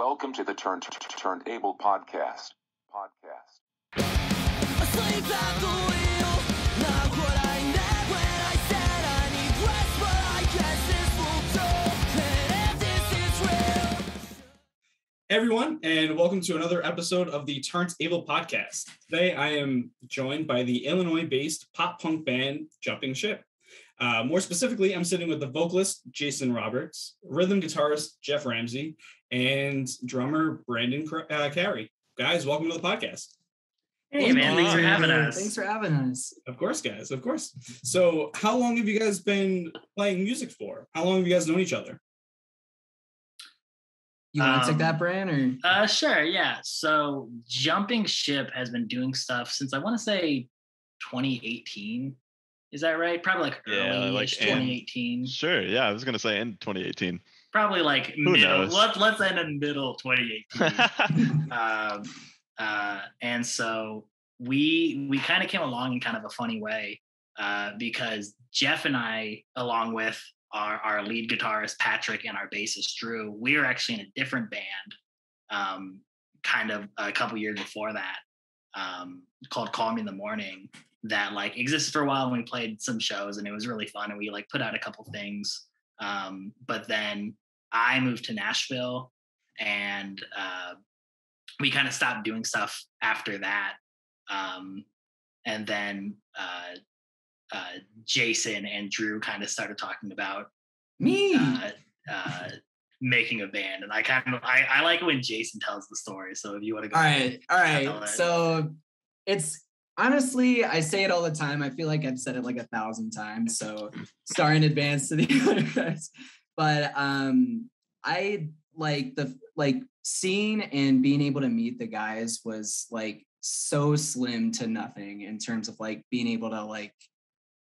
Welcome to the Turnt Abel Podcast. Asleep at the wheel, not what I meant when I said I need rest, but I guess this will do, and if this is real. Hey everyone, and welcome to another episode of the Turnt Abel Podcast. Today I am joined by the Illinois-based pop-punk band Jumping Ship. More specifically, I'm sitting with the vocalist Jason Roberts, rhythm guitarist Jeff Ramsey, and drummer Brandon Cary. Guys, welcome to the podcast. Hey man, thanks for having us. Thanks for having us. Of course, guys, of course. So how long have you guys been playing music for? How long have you guys known each other? You want to take that, Bran? Or? Sure, yeah. So Jumping Ship has been doing stuff since I want to say 2018. Is that right? Probably like early 2018. Sure, yeah. I was gonna say in 2018. Probably like middle. Let's end in middle 2018. And so we kind of came along in kind of a funny way because Jeff and I, along with our lead guitarist Patrick and our bassist Drew, we were actually in a different band kind of a couple years before that called Call Me in the Morning that like existed for a while, and we played some shows and it was really fun and we like put out a couple things. But then I moved to Nashville and we kind of stopped doing stuff after that. And then Jason and Drew kind of started talking about making a band. And I like when Jason tells the story. So if you want to go. All right. So it's honestly, I say it all the time. I feel like I've said it like 1,000 times. So sorry in advance to the other guys. But I like seeing and being able to meet the guys was like so slim to nothing in terms of like being able to like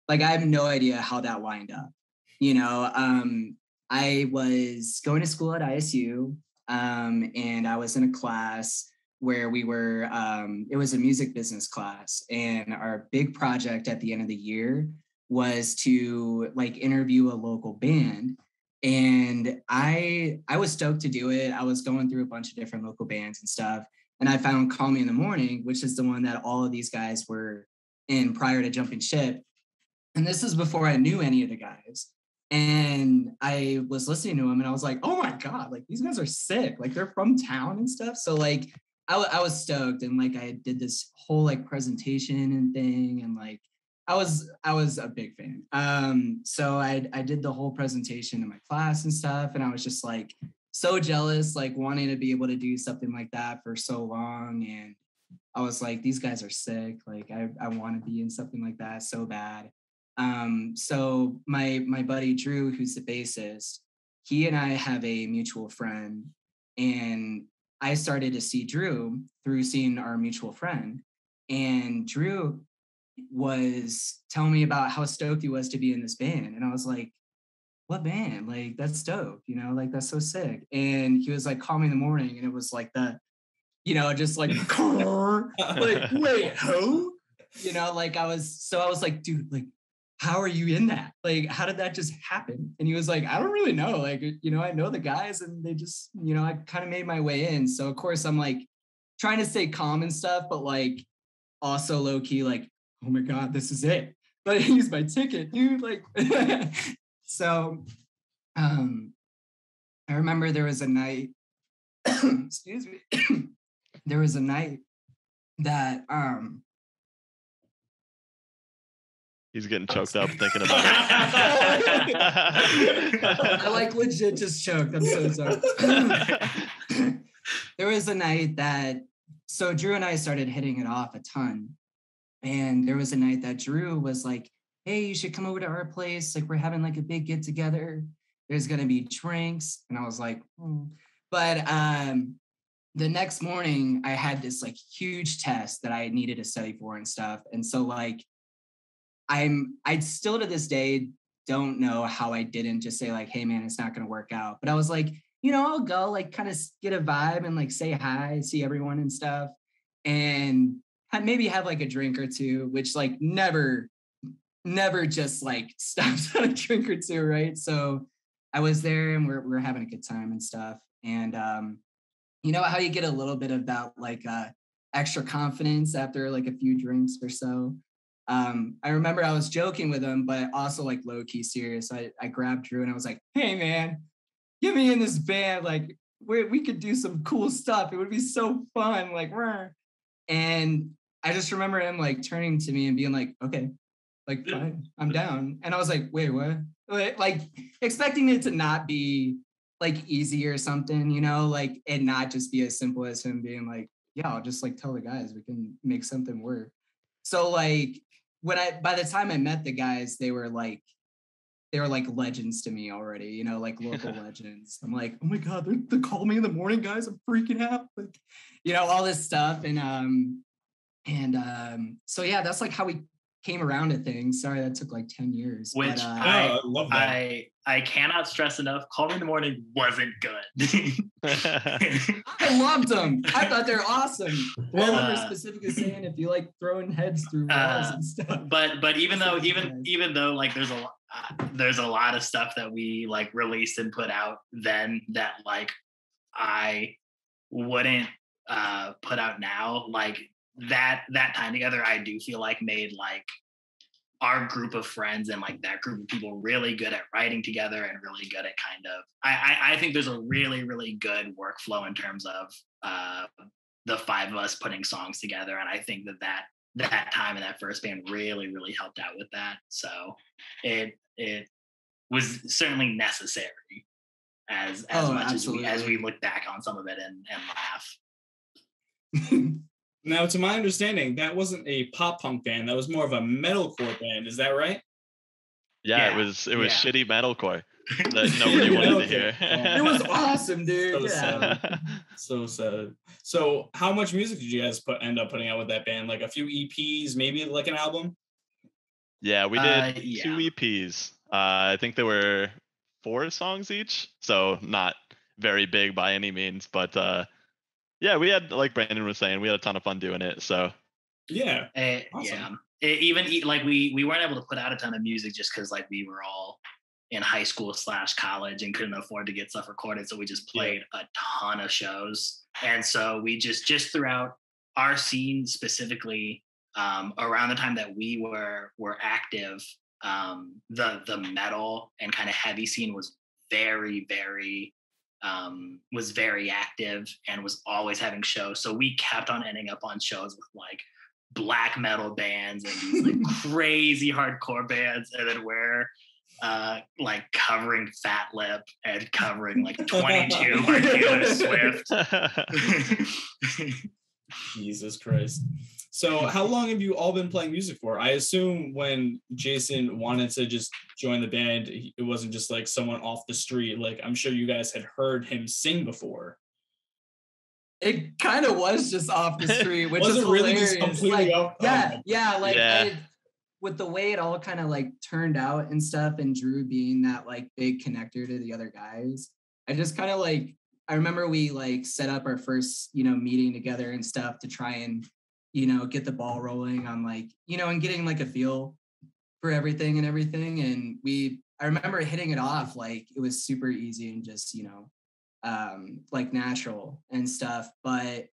I have no idea how that lined up. You know, I was going to school at ISU and I was in a class where we were, it was a music business class, and our big project at the end of the year was to like interview a local band. And I was stoked to do it. I was going through a bunch of different local bands and stuff. And I found Call Me in the Morning, which is the one that all of these guys were in prior to Jumping Ship. And this is before I knew any of the guys. And I was listening to them and I was like, oh my God, like these guys are sick. Like they're from town and stuff. So like, I was stoked. And like, I did this whole like presentation and thing. And like, I was a big fan. So I did the whole presentation in my class and stuff. And I was just like, so jealous, like wanting to be able to do something like that for so long. And I was like, these guys are sick. Like I want to be in something like that so bad. So my buddy Drew, who's the bassist, he and I have a mutual friend, and I started to see Drew through seeing our mutual friend. And Drew was telling me about how stoked he was to be in this band. And I was like, what band? Like, that's dope, you know, like that's so sick. And he was like, Call Me in the Morning. And it was like the, you know, just like, like, wait, who? You know, like I was like, dude, like, how are you in that? Like, how did that just happen? And he was like, I don't really know. Like, you know, I know the guys and they just, you know, I kind of made my way in. So of course I'm like trying to stay calm and stuff, but like also low key, like, oh my God, this is it. Like, he's my ticket, dude. Like, so I remember there was a night, excuse me, there was a night that he's getting choked up thinking about it. I like legit just choked. I'm so sorry. There was a night that, so Drew and I started hitting it off a ton. And there was a night that Drew was like, hey, you should come over to our place. Like, we're having like a big get together. There's going to be drinks. And I was like, But the next morning I had this like huge test that I needed to study for and stuff. And so like, I still to this day don't know how I didn't just say like, hey man, it's not going to work out. But I was like, you know, I'll go like kind of get a vibe and like say hi, see everyone and stuff. And maybe have like a drink or two, which like never just like stops at a drink or two, right? So I was there and we're having a good time and stuff. And you know how you get a little bit of that like extra confidence after like a few drinks or so. I remember I was joking with him, but also like low key serious. I grabbed Drew and I was like, "Hey man, get me in this band. Like we could do some cool stuff. It would be so fun." Like, rah. And I just remember him like turning to me and being like, "Okay, like fine, I'm down." And I was like, "Wait, what?" Like expecting it to not be like easy or something, you know, like and not just be as simple as him being like, "Yeah, I'll just like tell the guys we can make something work." So like by the time I met the guys, they were like legends to me already, you know, like local legends. I'm like, "Oh my God, they call me in the morning, guys. I'm freaking out." Like, you know, all this stuff. So yeah, that's like how we came around to things. Sorry, that took like 10 years. Which but, I love that. I cannot stress enough. Call Me in the Morning wasn't good. I loved them. I thought they're awesome. I remember specifically saying if you like throwing heads through walls and stuff. But even though like there's a lot of stuff that we like released and put out then that like I wouldn't put out now, like that time together, I do feel like made like our group of friends and like that group of people really good at writing together and really good at kind of I think there's a really, really good workflow in terms of the five of us putting songs together. And I think that time in that first band really, really helped out with that. So it was certainly necessary as much as we look back on some of it and laugh. Now, to my understanding, that wasn't a pop punk band. That was more of a metalcore band. Is that right? Yeah, it was shitty metalcore that nobody wanted to hear. It was awesome, dude. So sad. So how much music did you guys end up putting out with that band? Like a few EPs, maybe like an album? Yeah, we did 2 EPs. I think there were 4 songs each, so not very big by any means, but yeah, we had, like Brandon was saying, we had a ton of fun doing it. So yeah, awesome. Yeah. Even like we weren't able to put out a ton of music just because like we were all in high school / college and couldn't afford to get stuff recorded. So we just played a ton of shows, and so we just throughout our scene specifically around the time that we were active, the metal and kind of heavy scene was very, very active and was always having shows. So we kept on ending up on shows with like black metal bands and these like crazy hardcore bands, and then we're like covering Fat Lip and covering like 22 by Taylor Swift. Jesus Christ. So how long have you all been playing music for? I assume when Jason wanted to just join the band, it wasn't just like someone off the street. Like, I'm sure you guys had heard him sing before. It kind of was just off the street, which was is really hilarious. just completely off. With the way it all kind of like turned out and stuff, and Drew being that like big connector to the other guys, I just kind of like, I remember we like set up our first, you know, meeting together and stuff to try and, you know, get the ball rolling on like, you know, and getting like a feel for everything. And I remember hitting it off, like it was super easy and just, you know, like natural and stuff. But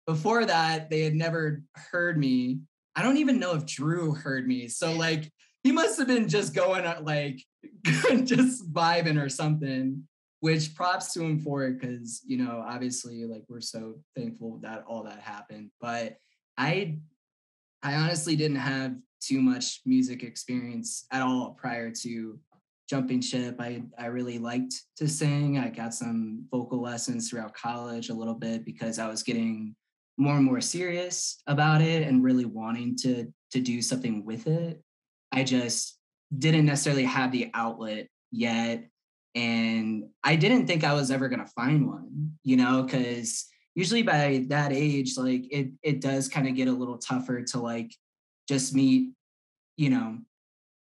before that, they had never heard me. I don't even know if Drew heard me. So like, he must have been just going like, just vibing or something, which props to him for it. Cause you know, obviously like we're so thankful that all that happened, but I honestly didn't have too much music experience at all prior to jumping ship. I really liked to sing. I got some vocal lessons throughout college a little bit because I was getting more and more serious about it and really wanting to do something with it. I just didn't necessarily have the outlet yet. And I didn't think I was ever going to find one, you know, because usually by that age, like it does kind of get a little tougher to like just meet, you know,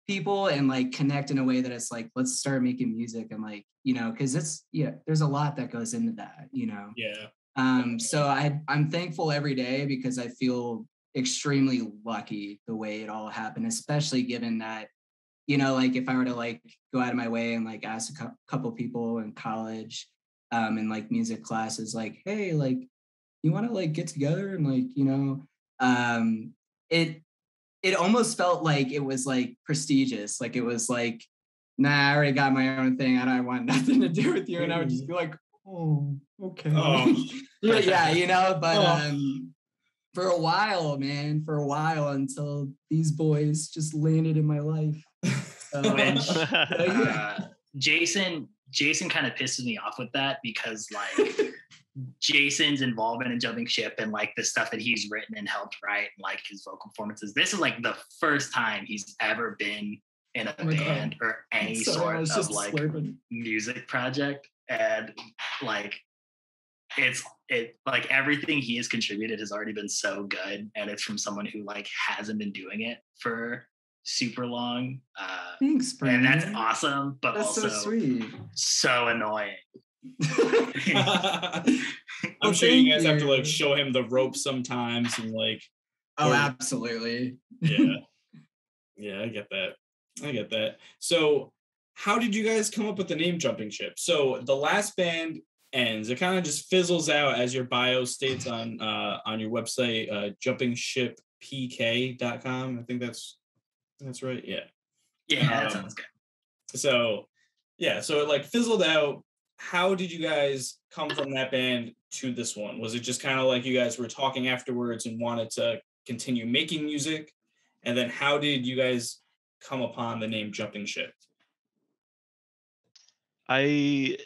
people and like connect in a way that it's like, let's start making music and like, you know, because there's a lot that goes into that, you know. Yeah. So I'm thankful every day because I feel extremely lucky the way it all happened, especially given that, you know, like if I were to like go out of my way and like ask a couple people in college, in like music classes, like, hey, like, you want to like get together and like, you know, it almost felt like it was like prestigious. Like it was like, nah, I already got my own thing. I don't want nothing to do with you. And I would just be like, oh, okay. Oh. Yeah, you know, but for a while, man, until these boys just landed in my life. Jason kind of pisses me off with that because like Jason's involvement in Jumping Ship and like the stuff that he's written and helped write and like his vocal performances. This is like the first time he's ever been in a band or any sort of like music project. And like it like everything he has contributed has already been so good, and it's from someone who like hasn't been doing it for super long. Thanks, Brandon. And that's awesome, but that's also so sweet, so annoying. I'm sure you guys have to like show him the ropes sometimes and like. Oh, absolutely. Yeah, I get that. So how did you guys come up with the name Jumping Ship? So the last band ends. It kind of just fizzles out, as your bio states on your website, jumpingshipPK.com. I think that's right. Yeah, that sounds good. So it like fizzled out. How did you guys come from that band to this one? Was it just kind of like you guys were talking afterwards and wanted to continue making music? And then how did you guys come upon the name Jumping Ship? I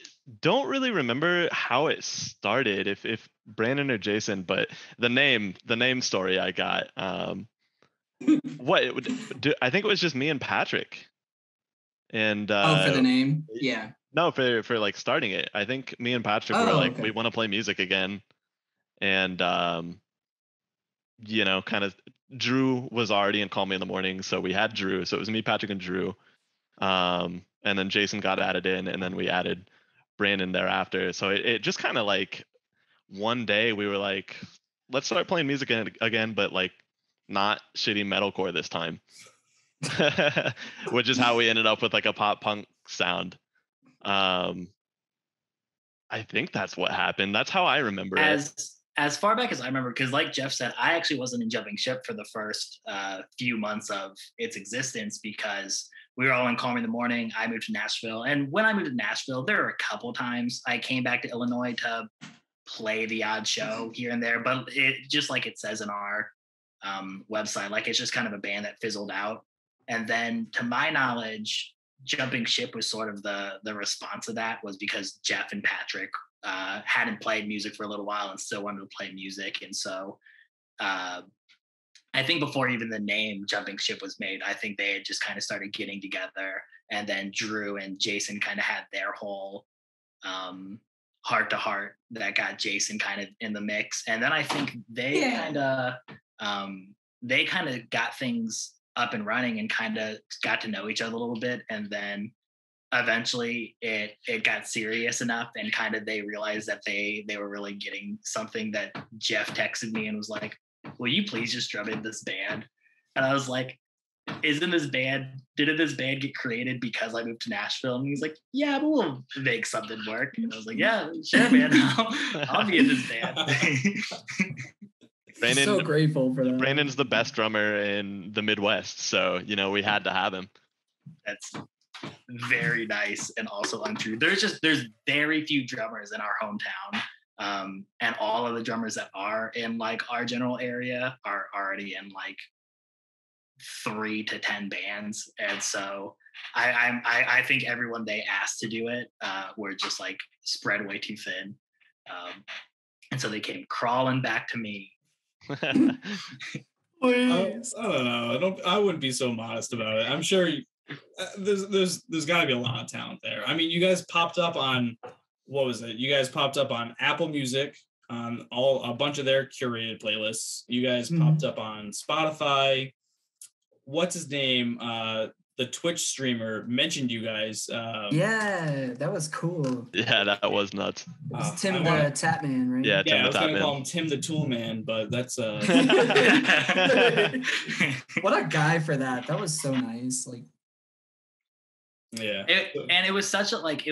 don't really remember how it started, if Brandon or Jason, but the name story I got. I think it was just me and Patrick. And for the name, yeah. No, for like starting it. I think me and Patrick were like, we want to play music again, and you know, kind of Drew was already in Call Me in the Morning, so we had Drew. So it was me, Patrick, and Drew. And then Jason got added in, and then we added Brandon thereafter. So it just kind of like one day we were like, let's start playing music again, but like not shitty metalcore this time, which is how we ended up with like a pop punk sound. I think that's what happened. That's how I remember it. As far back as I remember, because like Jeff said, I actually wasn't in Jumping Ship for the first few months of its existence because we were all in Call Me in the Morning. I moved to Nashville. And when I moved to Nashville, there were a couple times I came back to Illinois to play the odd show here and there. But it just like it says in our website, like it's just kind of a band that fizzled out. And then to my knowledge, Jumping Ship was sort of the response to that, was because Jeff and Patrick hadn't played music for a little while and still wanted to play music. And so I think before even the name Jumping Ship was made, I think they had just kind of started getting together, and then Drew and Jason kind of had their whole heart to heart that got Jason kind of in the mix. And then I think they kind of got things up and running and kind of got to know each other a little bit. And then eventually it got serious enough, and kind of they realized that they were really getting something. That Jeff texted me and was like, will you please just drum in this band? And I was like, didn't this band get created because I moved to Nashville? And he's like, yeah, but we'll make something work. And I was like, yeah, sure, man. I'll be in this band. Brandon, so grateful for that. Brandon's the best drummer in the Midwest, so you know we had to have him. That's very nice and also untrue. There's very few drummers in our hometown, and all of the drummers that are in like our general area are already in like 3 to 10 bands, and so I think everyone they asked to do it were just like spread way too thin, and so they came crawling back to me. Please. I don't know. I wouldn't be so modest about it. I'm sure there's got to be a lot of talent there. I mean, you guys popped up on, what was it? You guys popped up on Apple Music, on a bunch of their curated playlists. You guys popped up on Spotify. What's his name? The Twitch streamer mentioned you guys. Yeah, that was cool. Yeah, that was nuts. It was Tim the Tapman, right? Yeah, Tim I was going to call him Tim the Tool Man, but that's what a guy for that. That was so nice. Like, Yeah. And it was such a like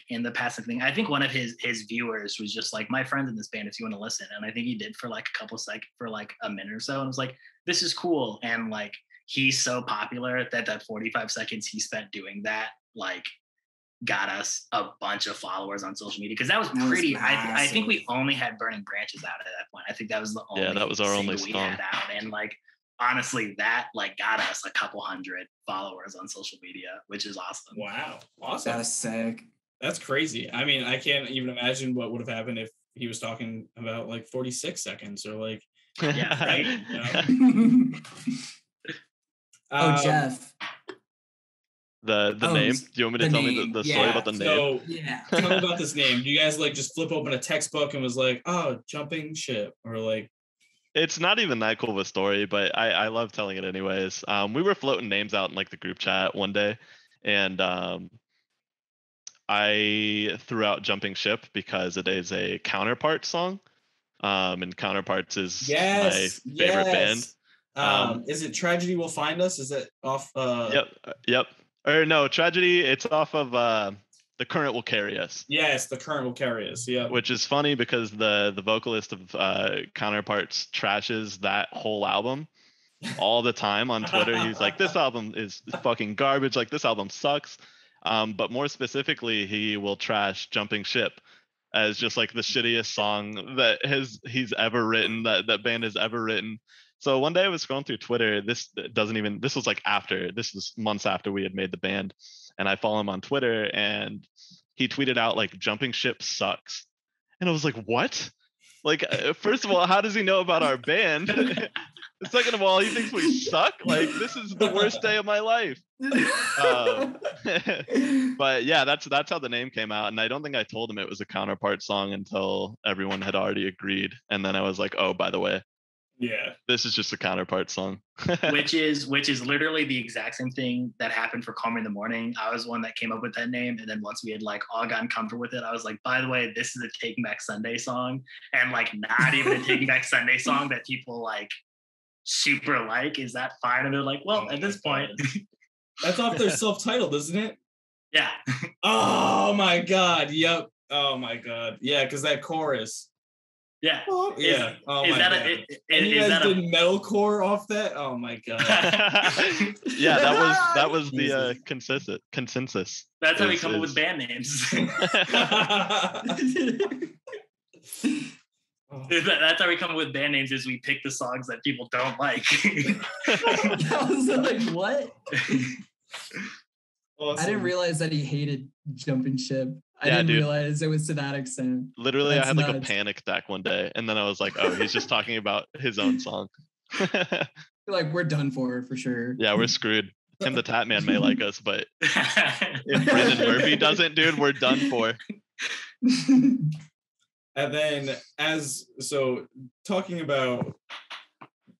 in the past thing. I think one of his viewers was just like, my friend's in this band if you want to listen. And I think he did for like a couple seconds, for like a minute or so. And I was like, this is cool. And like he's so popular that 45 seconds he spent doing that like got us a bunch of followers on social media, because that was pretty. I think we only had Burning Branches out at that point. I think that was the only that was our only we song. had out, and like honestly, that like got us a couple hundred followers on social media, which is awesome. Wow, awesome. That's sick. That's crazy. I mean, I can't even imagine what would have happened if he was talking about like 46 seconds or like. Yeah, right. You know? Jeff. The name? Do you want me to tell me the story about the name? So, tell me about this name. Do you guys like just flip open a textbook and was like, oh, jumping ship, or like? It's not even that cool of a story, but I love telling it anyways. We were floating names out in like the group chat one day, and I threw out Jumping Ship because it is a Counterparts song, and Counterparts is my favorite band. Is it Tragedy Will Find Us? Is it off? Yep. Or no, Tragedy. It's off of The Current Will Carry Us. Yes, The Current Will Carry Us. Yeah. Which is funny because the vocalist of Counterparts trashes that whole album all the time on Twitter. He's like, this album is fucking garbage. Like, this album sucks. But more specifically, he will trash Jumping Ship as just like the shittiest song that he's ever written, that band has ever written. So one day I was scrolling through Twitter. This was months after we had made the band, and I follow him on Twitter, and he tweeted out like Jumping Ship sucks. And I was like, what? Like, first of all, how does he know about our band? Second of all, he thinks we suck. Like, this is the worst day of my life. But yeah, that's how the name came out. And I don't think I told him it was a Counterpart song until everyone had already agreed. And then I was like, oh, by the way, yeah, this is just a Counterpart song. which is literally the exact same thing that happened for Call Me in the Morning. I was one that came up with that name, and then once we had like all gotten comfortable with it, I was like, by the way, this is a Taking Back Sunday song, and like not even a Taking Back Sunday song that people like super like. Is that fine? And they're like, well, at this point, that's off their self-titled, isn't it? Yeah. Oh my god. Yep. Oh my god. Yeah, because that chorus. Yeah. Yeah. Oh my god. And you guys did metalcore off that? Oh my god. Yeah, that was the consensus. That's how we come up with band names. That's how we come up with band names, is we pick the songs that people don't like. I was like, what? Awesome. I didn't realize that he hated Jumping Ship. I didn't realize it was to that extent. Literally, I had like a panic attack one day, and then I was like, oh, he's just talking about his own song. Like, we're done for sure. Yeah, we're screwed. Tim the Tap Man may like us, but if Brandon Murphy doesn't, dude, we're done for. And then talking about,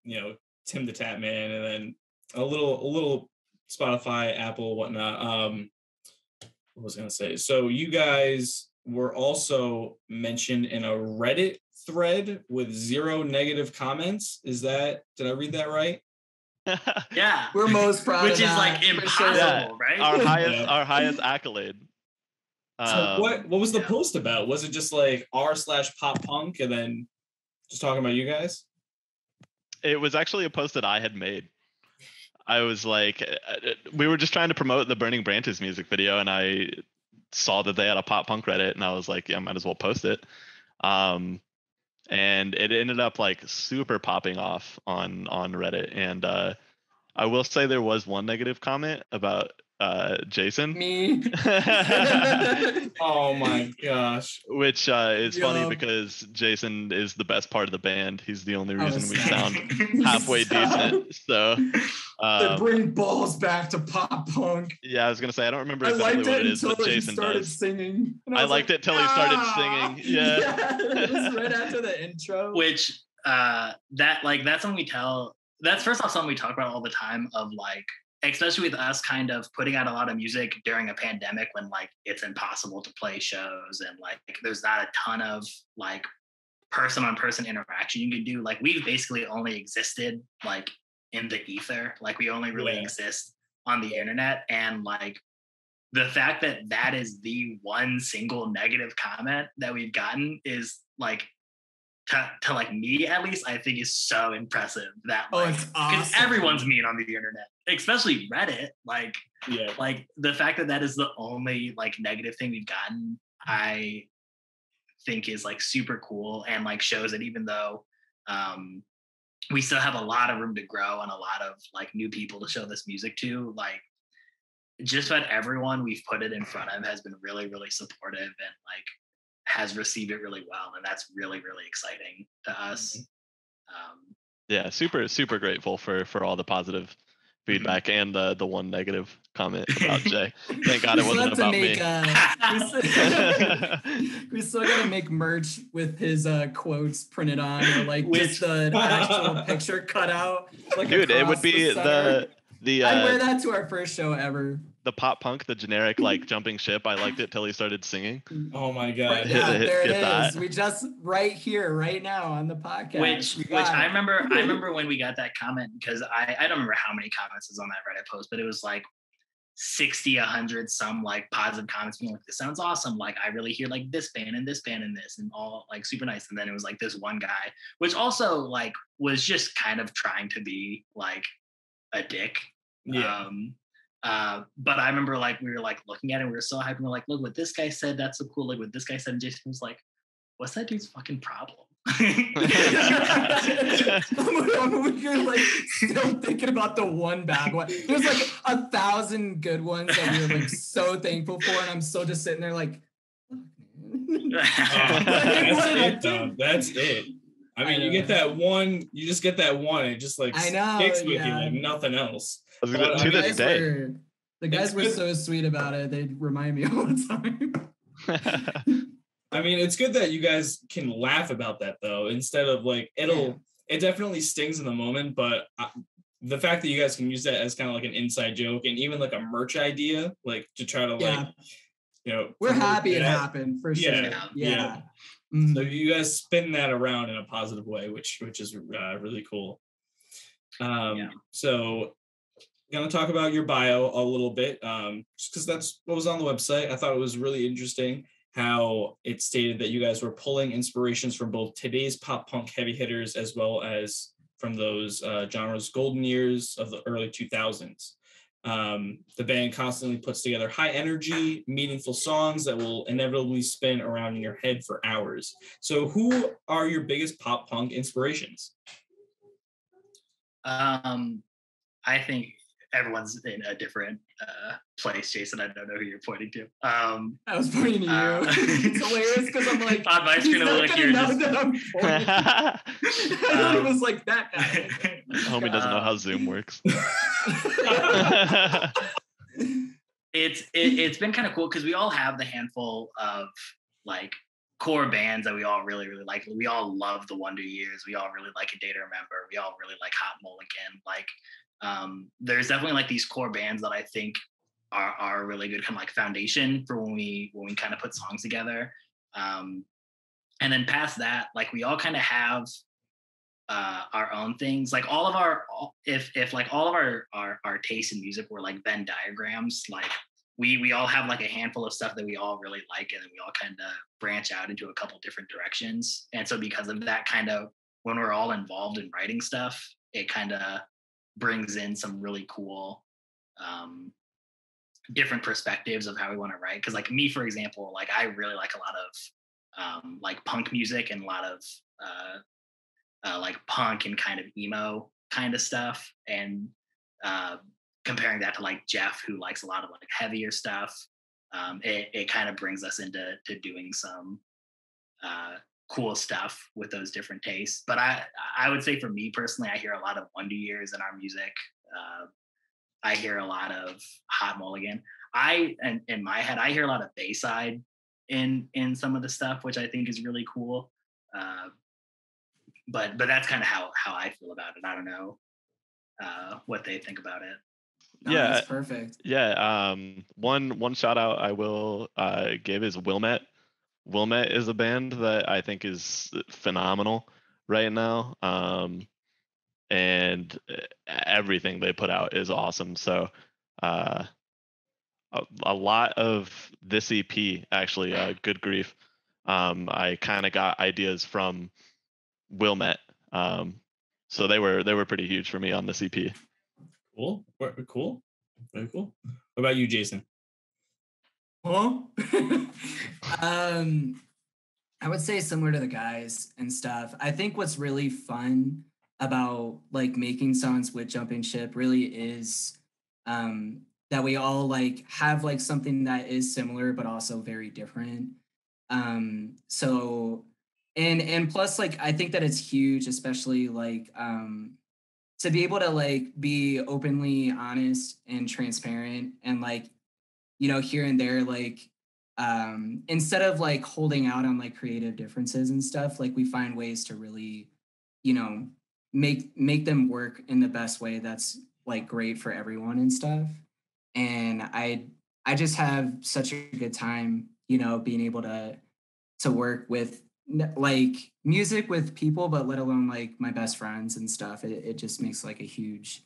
Tim the Tap Man, and then a little Spotify, Apple, whatnot. What was I gonna say? So you guys were also mentioned in a Reddit thread with 0 negative comments. Did I read that right? Yeah. We're most proud Which of is that, like impossible, right? Our highest accolade. So what was the post about? Was it just like r/pop punk and then just talking about you guys? It was actually a post that I had made. I was like, we were just trying to promote the Burning Branches music video, and I saw that they had a pop punk Reddit, and I was like, yeah, I might as well post it. And it ended up like super popping off on Reddit. And I will say there was one negative comment about Jason. Me. Oh my gosh. Which is funny because Jason is the best part of the band. He's the only reason we sound halfway decent. So they bring balls back to pop punk. Yeah, I was gonna say I don't remember exactly what it is, but Jason does. Singing. I liked it till he started singing. Yeah. It was right after the intro. Which that's when we tell. That's first off something we talk about all the time, of like, especially with us kind of putting out a lot of music during a pandemic when like it's impossible to play shows and like there's not a ton of like person-on-person interaction you can do. Like we've basically only existed like in the ether. Like we only really exist on the internet, and like the fact that that is the one single negative comment that we've gotten is like to like me at least, I think is so impressive that like it's because awesome. everyone's mean on the internet, especially Reddit. Like like the fact that that is the only like negative thing we've gotten, I think is like super cool, and like shows that even though we still have a lot of room to grow and a lot of like new people to show this music to, like just about everyone we've put it in front of has been really, really supportive and like has received it really well, and that's really, really exciting to us. Yeah, super grateful for all the positive feedback and the one negative comment about Jay. Thank God it wasn't about me. We still gotta make merch with his quotes printed on, or like just the actual picture cut out. Like, dude, it would be the I'd wear that to our first show ever. The pop punk, the generic like jumping ship. I liked it till he started singing. Oh my god! Yeah, there it is. We just right here, right now on the podcast. Which I remember when we got that comment, because I don't remember how many comments is on that Reddit post, but it was like 60, 100 some like positive comments being like, "This sounds awesome. Like I really hear like this band and this band and this, and all like super nice." And then it was like this one guy, which also like was just kind of trying to be like a dick. Yeah. But I remember like we were like looking at it, we were so hyped, and we're like, look what this guy said, that's so cool. Like what this guy said, and Jason was like, what's that dude's fucking problem? You're like still thinking about the one bad one. There's like 1,000 good ones that we were like so thankful for, and I'm still just sitting there like, that's it. I mean, you get that one, you just get that one, and it just like sticks with you like nothing else. To this day, the guys were so sweet about it. They remind me all the time. I mean, it's good that you guys can laugh about that though, instead of like it definitely stings in the moment, but the fact that you guys can use that as kind of like an inside joke and even like a merch idea, like to try to like, you know, we're happy it happened for sure. Yeah. So you guys spin that around in a positive way, which is really cool. So going to talk about your bio a little bit, just because that's what was on the website. I thought it was really interesting how it stated that you guys were pulling inspirations from both today's pop punk heavy hitters as well as from those genres' golden years of the early 2000s. The band constantly puts together high energy, meaningful songs that will inevitably spin around in your head for hours. So who are your biggest pop punk inspirations? I think everyone's in a different place, Jason. I don't know who you're pointing to. I was pointing to you. It's hilarious because I'm like, on my screen, I'm like, you're just... that I'm pointing. I thought it was like that guy. Homie doesn't know how Zoom works. It's been kind of cool because we all have the handful of like core bands that we all really, really like. We all love the Wonder Years. We all really like A Day to Remember. We all really like Hot Mulligan. Like, there's definitely like these core bands that I think are really good kind of like foundation for when we kind of put songs together. And then past that, like we all kind of have our own things. Like all of our, if like all of our taste in music were like Venn diagrams, like we all have like a handful of stuff that we all really like, and then we all kind of branch out into a couple different directions. And so because of that, kind of when we're all involved in writing stuff, it kind of brings in some really cool different perspectives of how we want to write. Because like me, for example, like I really like a lot of like punk music and a lot of like punk and kind of emo kind of stuff, and comparing that to like Jeff, who likes a lot of like heavier stuff, it kind of brings us into doing some cool stuff with those different tastes. But I would say for me personally, I hear a lot of Wonder Years in our music. I hear a lot of Hot Mulligan. And in my head, I hear a lot of Bayside in some of the stuff, which I think is really cool. But that's kind of how I feel about it. I don't know what they think about it. No, yeah, that's perfect. Yeah. One shout out I will give is Wilmette. Wilmette is a band that I think is phenomenal right now. And everything they put out is awesome. So a lot of this EP actually, Good Grief. I kind of got ideas from Wilmette. So they were pretty huge for me on this EP. Cool. Cool. Very cool. What about you, Jason? Huh? I would say similar to the guys and stuff. I think what's really fun about like making songs with Jumping Ship really is that we all like have like something that is similar but also very different. So and plus like I think that it's huge, especially like to be able to like be openly honest and transparent and like, you know, here and there, like instead of like holding out on like creative differences and stuff, like we find ways to really, you know, make them work in the best way that's like great for everyone and stuff. And I just have such a good time, you know, being able to work with like music with people, but let alone like my best friends and stuff. It just makes like a huge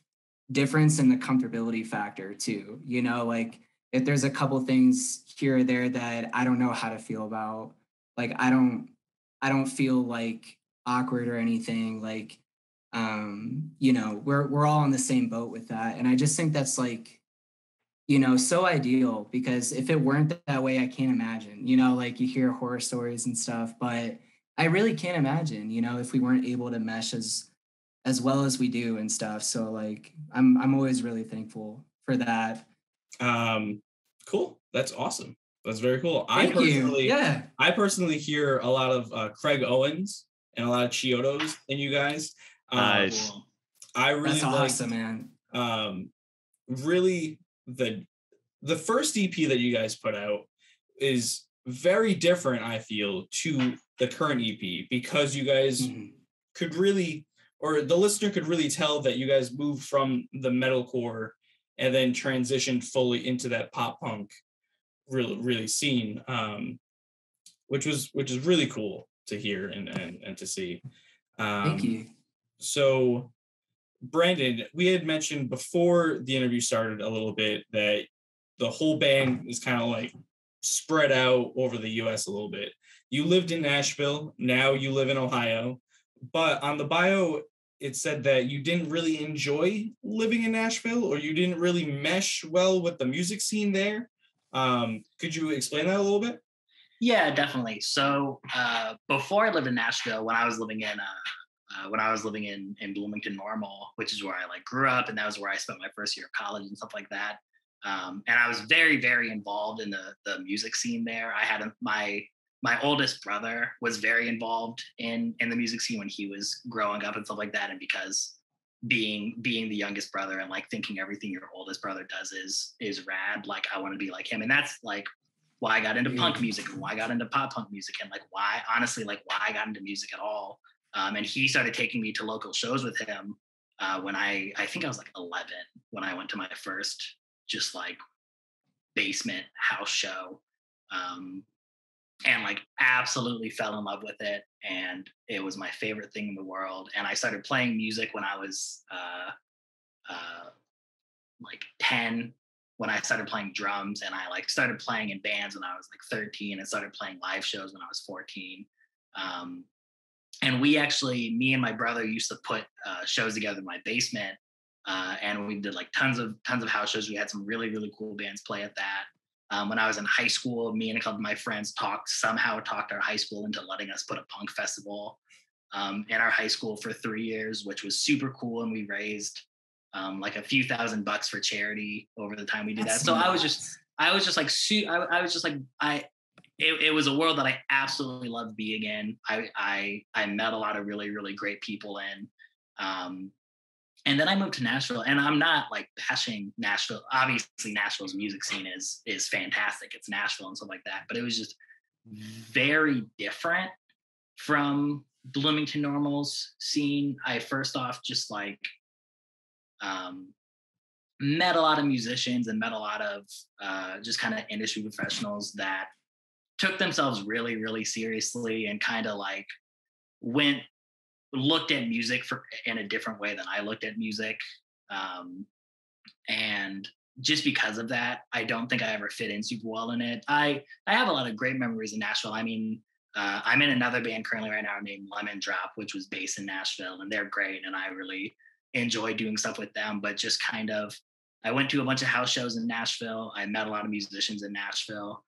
difference in the comfortability factor too, you know, like if there's a couple things here or there that I don't know how to feel about, like I don't feel like awkward or anything, like you know, we're all on the same boat with that. And I just think that's like, you know, so ideal, because if it weren't that way, I can't imagine, you know, like you hear horror stories and stuff, but I really can't imagine, you know, if we weren't able to mesh as well as we do and stuff. So like I'm always really thankful for that. Cool. That's awesome. That's very cool. Thank you. Yeah. I personally hear a lot of Craig Owens and a lot of Chiodos in you guys. Nice. I really That's awesome, man. Really the first EP that you guys put out is very different, I feel, to the current EP, because you guys could really, or the listener could really tell that you guys moved from the metalcore and then transitioned fully into that pop punk really scene, which is really cool to hear and to see. Thank you. So Brandon, we had mentioned before the interview started a little bit that the whole band is kind of like spread out over the US a little bit. You lived in Nashville, now you live in Ohio, but on the bio it said that you didn't really enjoy living in Nashville, or you didn't really mesh well with the music scene there. Could you explain that a little bit? Yeah, definitely. So before I lived in Nashville, when I was living in Bloomington Normal, which is where I like grew up, and that was where I spent my first year of college and stuff like that. And I was very, very involved in the music scene there. I had my oldest brother was very involved in the music scene when he was growing up and stuff like that. And because being the youngest brother and like thinking everything your oldest brother does is rad, like I want to be like him. And that's like why I got into punk music and why I got into pop punk music, and like why I got into music at all. And he started taking me to local shows with him when I think I was like 11 when I went to my first just like basement house show, and like absolutely fell in love with it. And it was my favorite thing in the world. And I started playing music when I was like 10, when I started playing drums, and I like started playing in bands when I was like 13, and started playing live shows when I was 14. And we actually, me and my brother used to put shows together in my basement, and we did like tons of house shows. We had some really, really cool bands play at that. When I was in high school, me and a couple of my friends talked our high school into letting us put a punk festival in our high school for 3 years, which was super cool. And we raised like a few $1,000 for charity over the time we did that. So it was a world that I absolutely loved being in. I met a lot of really, really great people in. And then I moved to Nashville, and I'm not like bashing Nashville. Obviously, Nashville's music scene is fantastic. It's Nashville and stuff like that. But it was just very different from Bloomington Normal's scene. I first off just like met a lot of musicians and met a lot of just kind of industry professionals that took themselves really, really seriously and kind of like looked at music in a different way than I looked at music. And just because of that, I don't think I ever fit in super well in it. I have a lot of great memories in Nashville. I mean, I'm in another band currently right now named Lemon Drop, which was based in Nashville, and they're great, and I really enjoy doing stuff with them. But just kind of, I went to a bunch of house shows in Nashville. I met a lot of musicians in Nashville,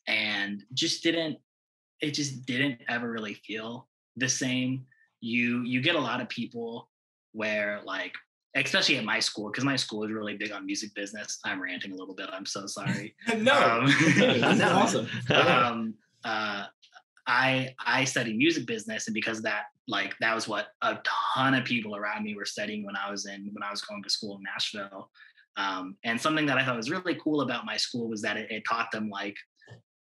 and it just didn't ever really feel the same. You get a lot of people where, like, especially at my school, because my school is really big on music business. I'm ranting a little bit. I'm so sorry. No, that's awesome. I study music business, and because of that, like, that was what a ton of people around me were studying when I was going to school in Nashville. And something that I thought was really cool about my school was that it taught them, like,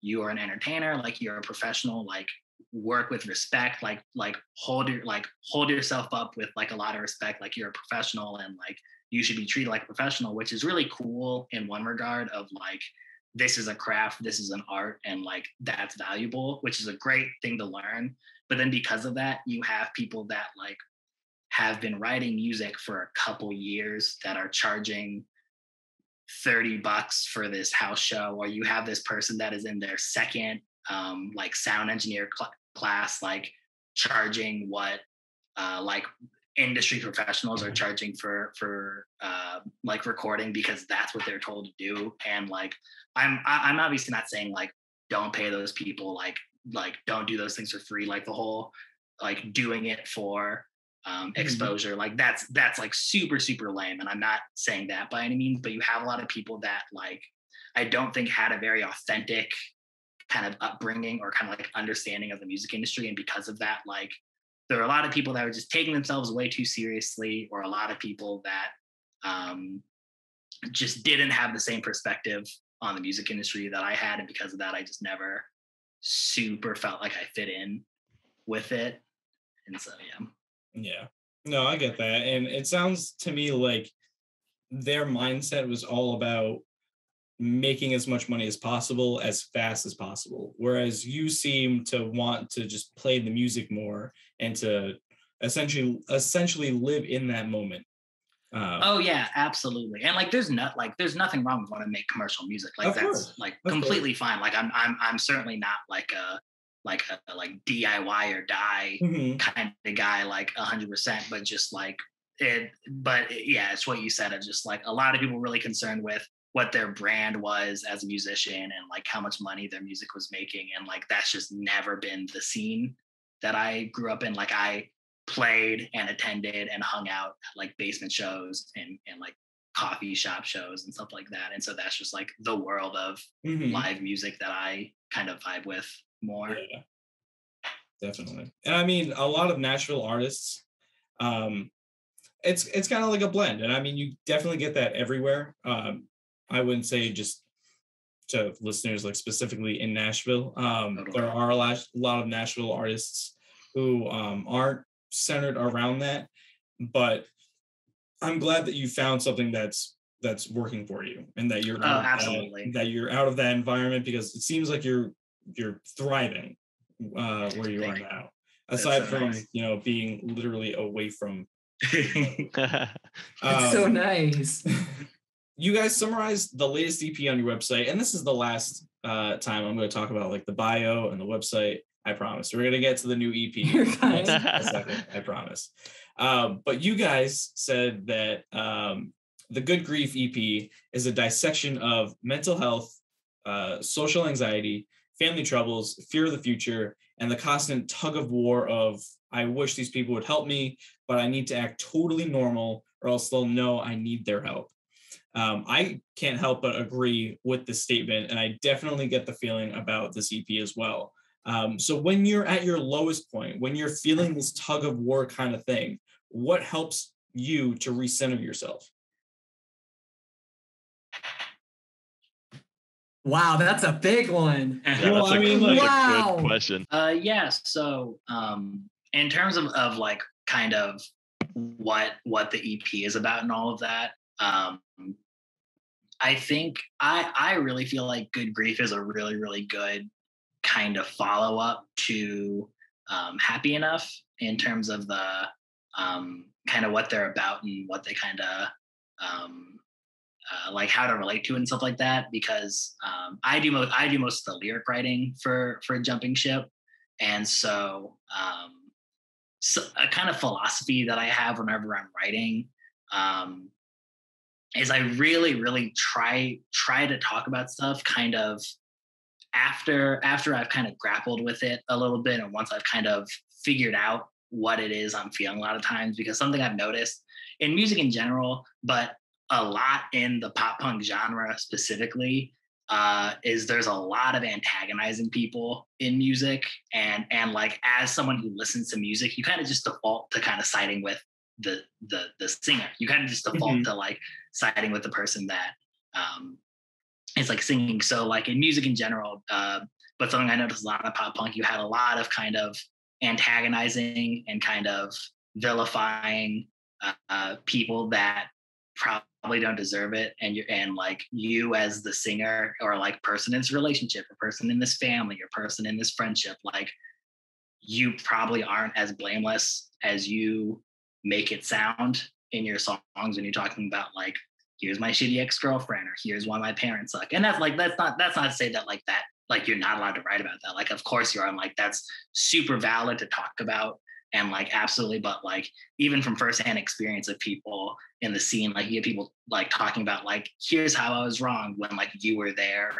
you are an entertainer, like, you're a professional, like, work with respect, like hold yourself up with, like, a lot of respect, like, you're a professional, and, like, you should be treated like a professional, which is really cool in one regard of, like, this is a craft, this is an art, and, like, that's valuable, which is a great thing to learn. But then because of that, you have people that, like, have been writing music for a couple years that are charging $30 for this house show, or you have this person that is in their second like sound engineer class, like, charging what like industry professionals are charging for like recording, because that's what they're told to do. And, like, I'm obviously not saying, like, don't pay those people, like don't do those things for free, like the whole, like, doing it for exposure, like, that's like super lame, and I'm not saying that by any means. But you have a lot of people that, like, I don't think had a very authentic kind of upbringing or kind of, like, understanding of the music industry, and because of that, like, there are a lot of people that were just taking themselves way too seriously, or a lot of people that just didn't have the same perspective on the music industry that I had, and because of that, I just never super felt like I fit in with it. And so yeah, no, I get that. And it sounds to me like their mindset was all about making as much money as possible as fast as possible, whereas you seem to want to just play the music more and to essentially live in that moment. Oh yeah, absolutely. And, like, there's nothing wrong with wanting to make commercial music, like, that's like completely fine. Like, I'm certainly not like a DIY or die kind of guy, like 100%, but just like it. But yeah, it's what you said. It's just, like, a lot of people really concerned with what their brand was as a musician, and, like, how much money their music was making, and, like, that's just never been the scene that I grew up in. Like, I played and attended and hung out at, like, basement shows and like coffee shop shows and stuff like that, and so that's just, like, the world of live music that I kind of vibe with more. Yeah, definitely. And I mean, a lot of Nashville artists, it's kind of like a blend, and I mean, you definitely get that everywhere. I wouldn't say just to listeners, like, specifically in Nashville. There are a lot of Nashville artists who aren't centered around that, but I'm glad that you found something that's working for you, and that you're absolutely that you're out of that environment, because it seems like you're thriving where you are now, aside from nice. Being literally away from it's so nice. You guys summarized the latest EP on your website, and this is the last time I'm going to talk about, like, the bio and the website. I promise. We're going to get to the new EP in a second. I promise. But you guys said that the Good Grief EP is a dissection of mental health, social anxiety, family troubles, fear of the future, and the constant tug of war of, I wish these people would help me, but I need to act totally normal, or else they'll know I need their help. I can't help but agree with this statement, and I definitely get the feeling about this EP as well. So when you're at your lowest point, when you're feeling this tug of war kind of thing, what helps you to recenter yourself? Wow, that's a big one. Yeah, that's a good question. So in terms of like kind of what the EP is about and all of that, I think I really feel like Good Grief is a really, really good kind of follow-up to Happy Enough in terms of the kind of what they're about and what they kind of like how to relate to it and stuff like that, because I do most of the lyric writing for Jumping Ship. And so, so a kind of philosophy that I have whenever I'm writing is I really try to talk about stuff kind of after I've kind of grappled with it a little bit, and once I've kind of figured out what it is I'm feeling a lot of times. Because something I've noticed in music in general, but a lot in the pop punk genre specifically, is there's a lot of antagonizing people in music, and like as someone who listens to music, you kind of just default to kind of siding with the singer. You kind of just default to like siding with the person that is like singing. So like in music in general, but something I noticed a lot of pop punk, you had a lot of kind of antagonizing and kind of vilifying people that probably don't deserve it, and like you as the singer, or like person in this relationship, or person in this family, or person in this friendship, like you probably aren't as blameless as you make it sound in your songs when you're talking about like, here's my shitty ex-girlfriend, or here's why my parents suck. And that's not to say that like that, like you're not allowed to write about that. Like, of course you are. And like, that's super valid to talk about. And like, absolutely. But like, even from firsthand experience of people in the scene, like you get people like talking about like, here's how I was wrong, when like you were there,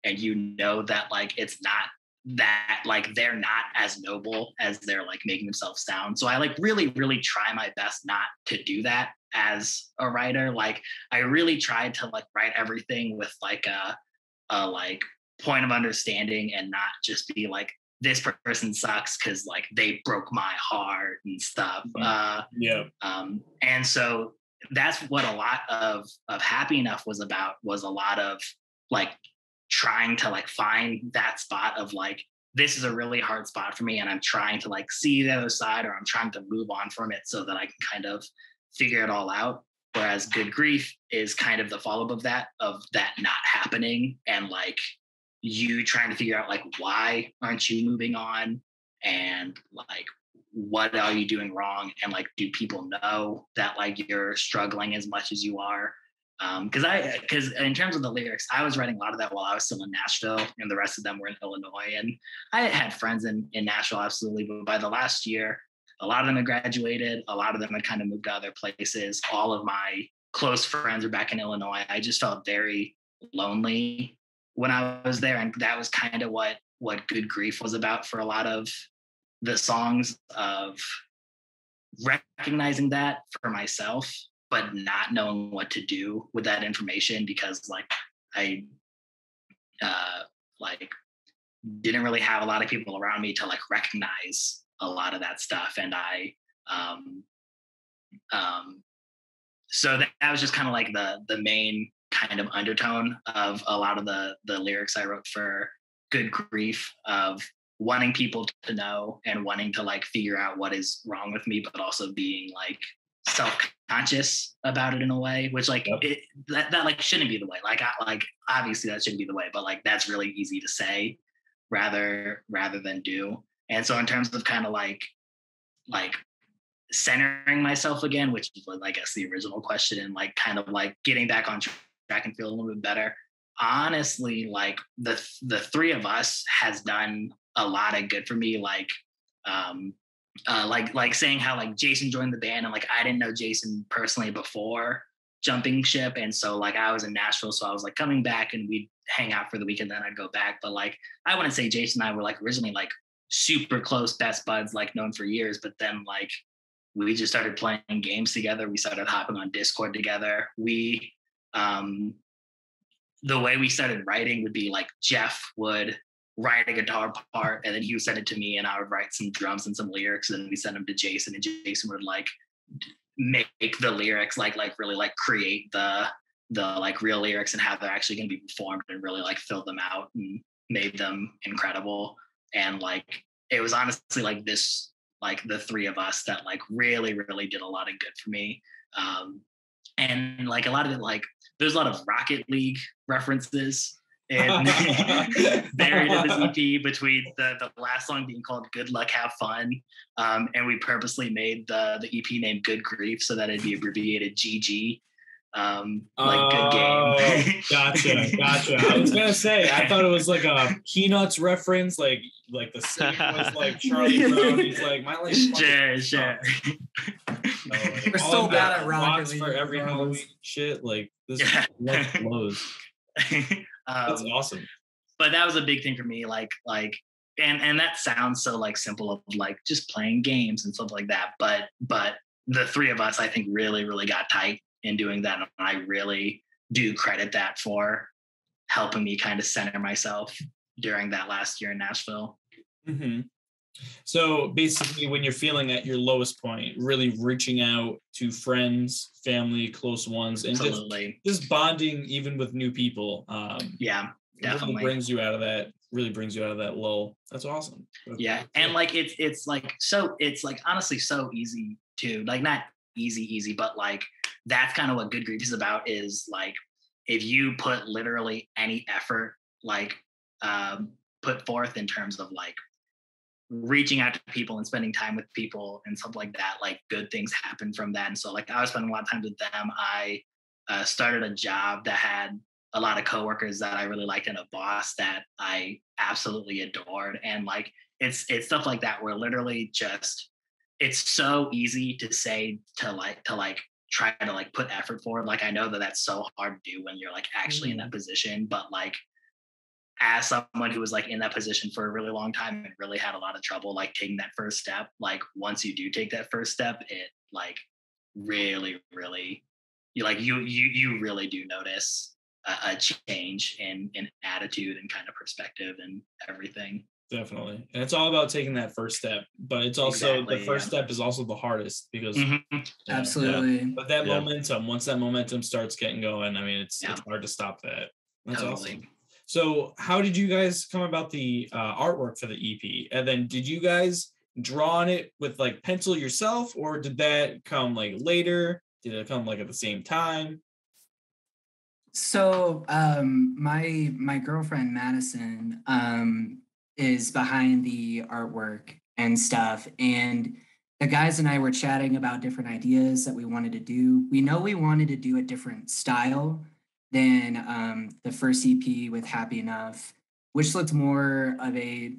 and you know that like, it's not that, like they're not as noble as they're like making themselves sound. So I like really try my best not to do that as a writer. Like I really tried to like write everything with like a like point of understanding, and not just be like, this person sucks because like they broke my heart and stuff. And so that's what a lot of Happy Enough was about, was a lot of like trying to like find that spot of like, this is a really hard spot for me, and I'm trying to like see the other side, or I'm trying to move on from it so that I can kind of figure it all out. Whereas Good Grief is kind of the follow-up of that not happening, and like you trying to figure out like, why aren't you moving on, and like, what are you doing wrong, and like, do people know that like you're struggling as much as you are? Because in terms of the lyrics, I was writing a lot of that while I was still in Nashville, and the rest of them were in Illinois. And I had friends in Nashville, absolutely, but by the last year, a lot of them had graduated, a lot of them had kind of moved to other places. All of my close friends are back in Illinois. I just felt very lonely when I was there, and that was kind of what Good Grief was about for a lot of the songs, of recognizing that for myself, but not knowing what to do with that information, because like I like didn't really have a lot of people around me to like recognize a lot of that stuff. And so that was just kind of like the main kind of undertone of a lot of the lyrics I wrote for Good Grief, of wanting people to know and wanting to like figure out what is wrong with me, but also being like self-conscious about it in a way, which like that like shouldn't be the way. Like obviously that shouldn't be the way, but like that's really easy to say rather than do. And so in terms of kind of like centering myself again, which is I guess the original question, and like kind of like getting back on track and feel a little bit better. Honestly, like the three of us has done a lot of good for me. Like saying how like Jason joined the band, and like I didn't know Jason personally before Jumping Ship, and so like I was in Nashville, so I was like coming back and we'd hang out for the weekend, then I'd go back. But like I wouldn't say Jason and I were like originally like super close best buds, like known for years, but then like we just started playing games together. We started hopping on Discord together. We the way we started writing would be like Jeff would write a guitar part, and then he would send it to me, and I would write some drums and some lyrics, and then we send them to Jason, and Jason would like make the lyrics, like really like create the like real lyrics and how they're actually going to be performed, and really like fill them out and made them incredible. And like it was honestly like this, like the three of us that like really did a lot of good for me. And like a lot of it, like there's a lot of Rocket League references and buried in this EP, between the last song being called Good Luck Have Fun, and we purposely made the EP name Good Grief so that it'd be abbreviated GG, Good game. Gotcha. I was gonna say, I thought it was like a Peanuts reference, like the scene was like Charlie Brown. He's like, my life. Sure. We're so bad at Rocket League for every Halloween shit. Like this blows. That's awesome. But that was a big thing for me. And that sounds so like simple of like just playing games and stuff like that. But the three of us, I think, really, really got tight in doing that. And I really do credit that for helping me kind of center myself during that last year in Nashville. Mm-hmm. So basically, when you're feeling at your lowest point, really reaching out to friends, family, close ones, and just bonding even with new people. Yeah, definitely really brings you out of that lull. That's awesome. Yeah, and like it's like honestly so easy to like, not easy, but like that's kind of what Good Grief is about, is like if you put literally any effort like put forth in terms of like reaching out to people and spending time with people and stuff like that, like good things happen from that. And so like I was spending a lot of time with them. I started a job that had a lot of coworkers that I really liked and a boss that I absolutely adored. And like it's stuff like that where literally just it's so easy to say to try to like put effort forward. Like I know that that's so hard to do when you're like actually in that position, but like as someone who was like in that position for a really long time and really had a lot of trouble like taking that first step, like once you do take that first step, it like really you really do notice a change in attitude and kind of perspective and everything. Definitely. And it's all about taking that first step, but it's also the first step is also the hardest because absolutely. Yeah. But that momentum, once that momentum starts getting going, I mean, it's hard to stop that. That's awesome. So how did you guys come about the artwork for the EP? And then did you guys draw on it with like pencil yourself, or did that come like later? Did it come like at the same time? So my girlfriend Madison is behind the artwork and stuff, and the guys and I were chatting about different ideas that we wanted to do. We know we wanted to do a different style than the first EP with Happy Enough, which looked more of a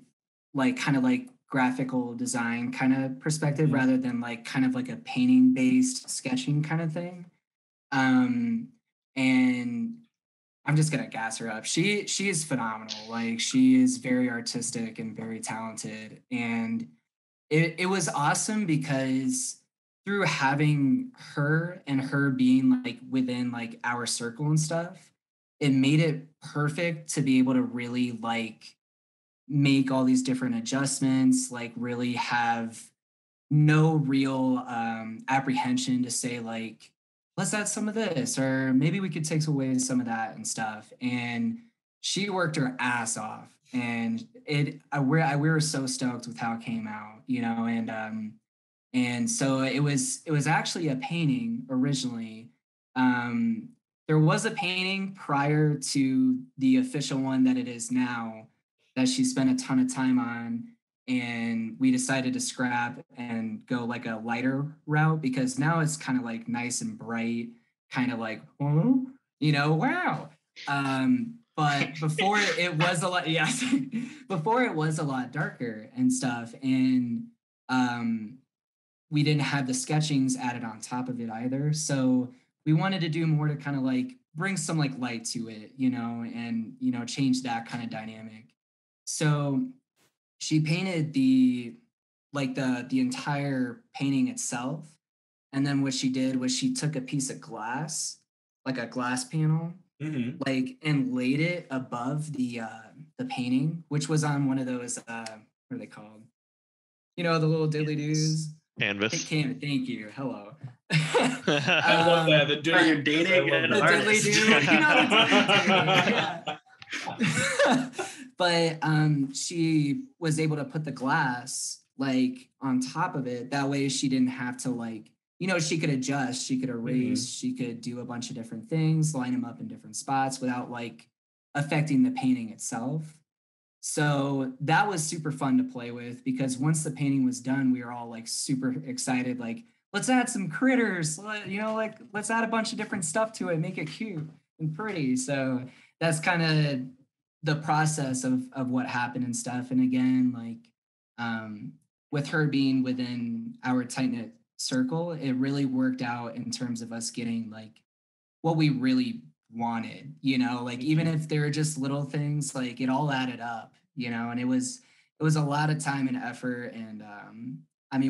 like kind of like graphical design kind of perspective rather than like kind of like a painting based sketching kind of thing. And I'm just gonna gas her up. She is phenomenal. Like she is very artistic and very talented. And it was awesome because through having her and her being like within like our circle and stuff, it made it perfect to be able to really like make all these different adjustments, like really have no real apprehension to say like, let's add some of this, or maybe we could take away some of that and stuff. And she worked her ass off, and we were so stoked with how it came out, you know. And so it was actually a painting originally. There was a painting prior to the official one that it is now that she spent a ton of time on, and we decided to scrap and go like a lighter route because now it's kind of like nice and bright, kind of like, oh, you know, wow. But before it was a lot, before it was a lot darker and stuff. And we didn't have the sketchings added on top of it either. So we wanted to do more to kind of like bring some like light to it, you know, and, you know, change that kind of dynamic. So she painted the entire painting itself. And then what she did was she took a piece of glass, like a glass panel, like, and laid it above the painting, which was on one of those, what are they called? You know, the little diddly-doos. Canvas. Thank you. Hello. I love that. The you're dating an artist. But she was able to put the glass like on top of it. That way she didn't have to like, you know, she could adjust, she could erase, she could do a bunch of different things, line them up in different spots without like affecting the painting itself. So that was super fun to play with because once the painting was done, we were all like super excited, like, let's add some critters, let's add a bunch of different stuff to it, make it cute and pretty. So that's kind of the process of what happened and stuff. And again, with her being within our tight-knit circle, it really worked out in terms of us getting what we really wanted, even if there were just little things, it all added up, and it was a lot of time and effort. And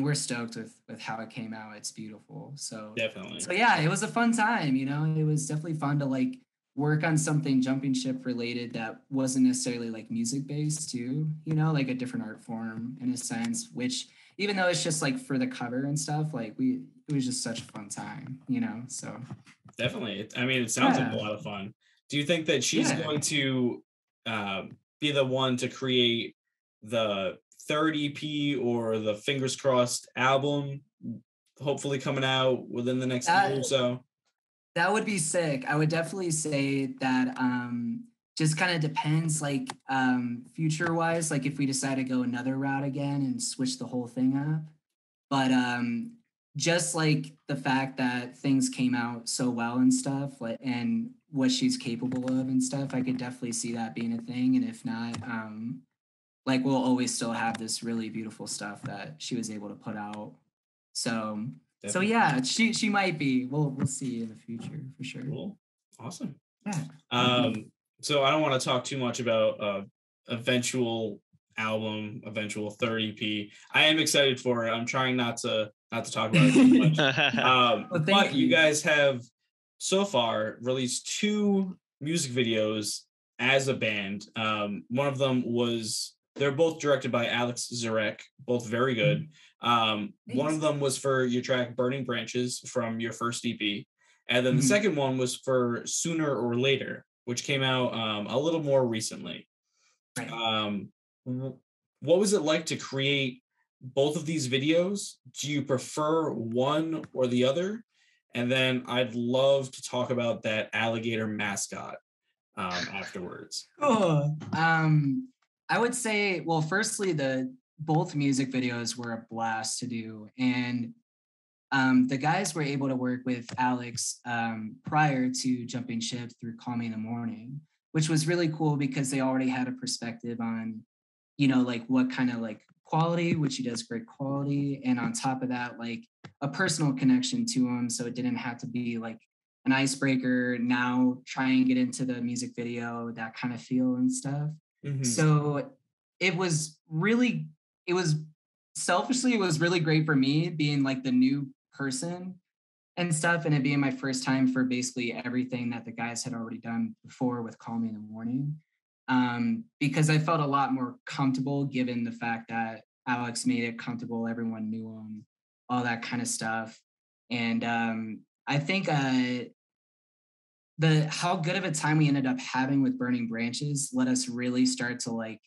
we're stoked with how it came out. It's beautiful. So definitely. So yeah, it was a fun time, it was definitely fun to work on something jumping ship related that wasn't necessarily music based too, a different art form in a sense, which even though it's just for the cover and stuff, it was just such a fun time, so. Definitely. It sounds like a lot of fun. Do you think that she's going to be the one to create the third EP or the fingers crossed album, hopefully coming out within the next year or so? That would be sick. I would definitely say that just kind of depends, future wise, if we decide to go another route again and switch the whole thing up. But just the fact that things came out so well and stuff, and what she's capable of and stuff, I could definitely see that being a thing. And if not, we'll always still have this really beautiful stuff that she was able to put out. So. Definitely. So yeah, she might be. We'll see in the future for sure. Cool. Awesome. Yeah. So I don't want to talk too much about eventual album, eventual third EP. I am excited for it. I'm trying not to talk about it too much. But you guys have so far released 2 music videos as a band. One of them they're both directed by Alex Zarek, both very good. One of them was for your track Burning Branches from your first EP. And then the second one was for Sooner or Later, which came out a little more recently. Right. What was it like to create both of these videos? Do you prefer one or the other? And then I'd love to talk about that alligator mascot afterwards. I would say, well, firstly, both music videos were a blast to do. And the guys were able to work with Alex prior to jumping ship through Call Me in the Morning, which was really cool because they already had a perspective on, what kind of quality, which he does great quality. And on top of that, a personal connection to him. So it didn't have to be an icebreaker, now try and get into the music video, that kind of feel and stuff. Mm-hmm. So it was really great for me being the new person and stuff, and it being my first time for basically everything that the guys had already done before with Call Me in the Morning, because I felt a lot more comfortable given the fact that Alex made it comfortable, everyone knew him, all that kind of stuff. And I think how good of a time we ended up having with Burning Branches let us really start to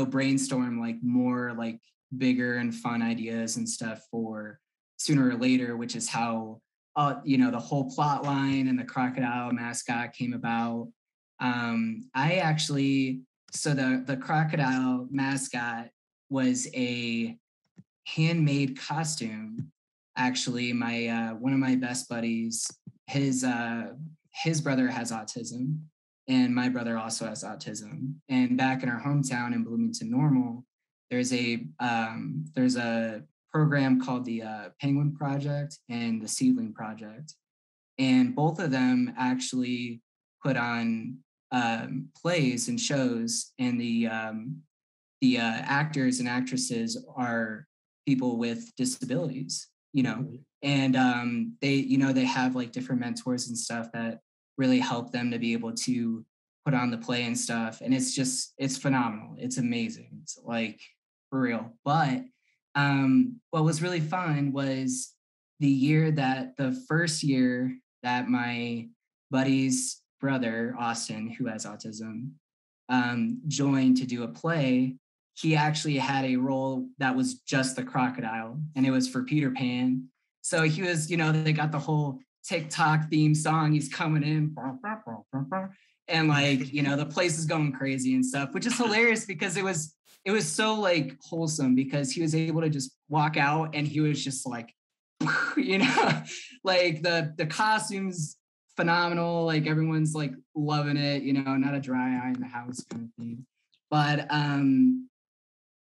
brainstorm more bigger and fun ideas and stuff for Sooner or Later, which is how the whole plot line and the Crocodile Mascot came about. The Crocodile Mascot was a handmade costume. Actually, my one of my best buddies, his brother has autism, and my brother also has autism. And back in our hometown in Bloomington Normal, there's a program called the Penguin Project and the Seedling Project, and both of them actually put on plays and shows, and the actors and actresses are people with disabilities, and they have different mentors and stuff that really help them to be able to put on the play and stuff. And it's phenomenal. It's amazing. It's for real. But what was really fun was the first year that my buddy's brother, Austin, who has autism, joined to do a play. He actually had a role that was just the crocodile, and it was for Peter Pan. So he was, they got the whole TikTok theme song. He's coming in, and the place is going crazy and stuff, which is hilarious because it was it was so like wholesome because he was able to just walk out and he was just like, you know, like the costumes phenomenal, like everyone's like loving it, you know, not a dry eye in the house kind of thing. But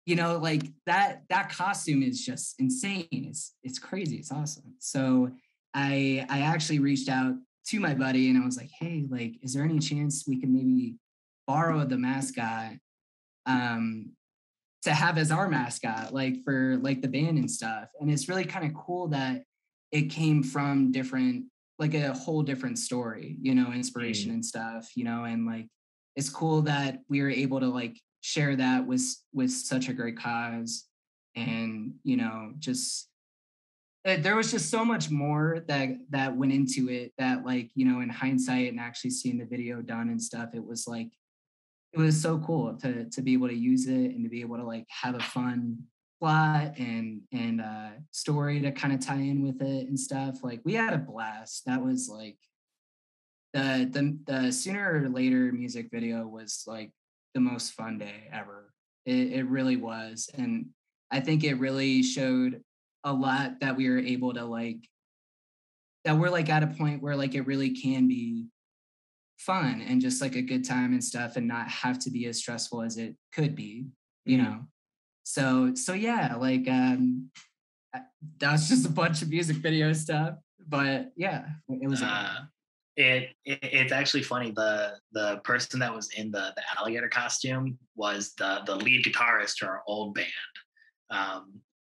you know, like that costume is just insane. It's crazy. It's awesome. So I actually reached out to my buddy and I was like, hey, like, is there any chance we can maybe borrow the mascot to have as our mascot, like for like the band and stuff? And it's really kind of cool that it came from different, like a whole different story, you know, inspiration and stuff, you know, and like, it's cool that we were able to like share that with such a great cause. And, you know, just, there was just so much more that went into it that like, you know, in hindsight and actually seeing the video done and stuff, it was like, it was so cool to be able to use it and to be able to like have a fun plot and story to kind of tie in with it and stuff. Like we had a blast. That was like the Sooner or Later music video was like the most fun day ever. It really was. And I think it really showed a lot that we were able to like, that we're like at a point where like it really can be fun and just like a good time and stuff and not have to be as stressful as it could be, you know? So yeah, like that was just a bunch of music video stuff, but yeah, it was it's actually funny. The person that was in the alligator costume was the lead guitarist to our old band,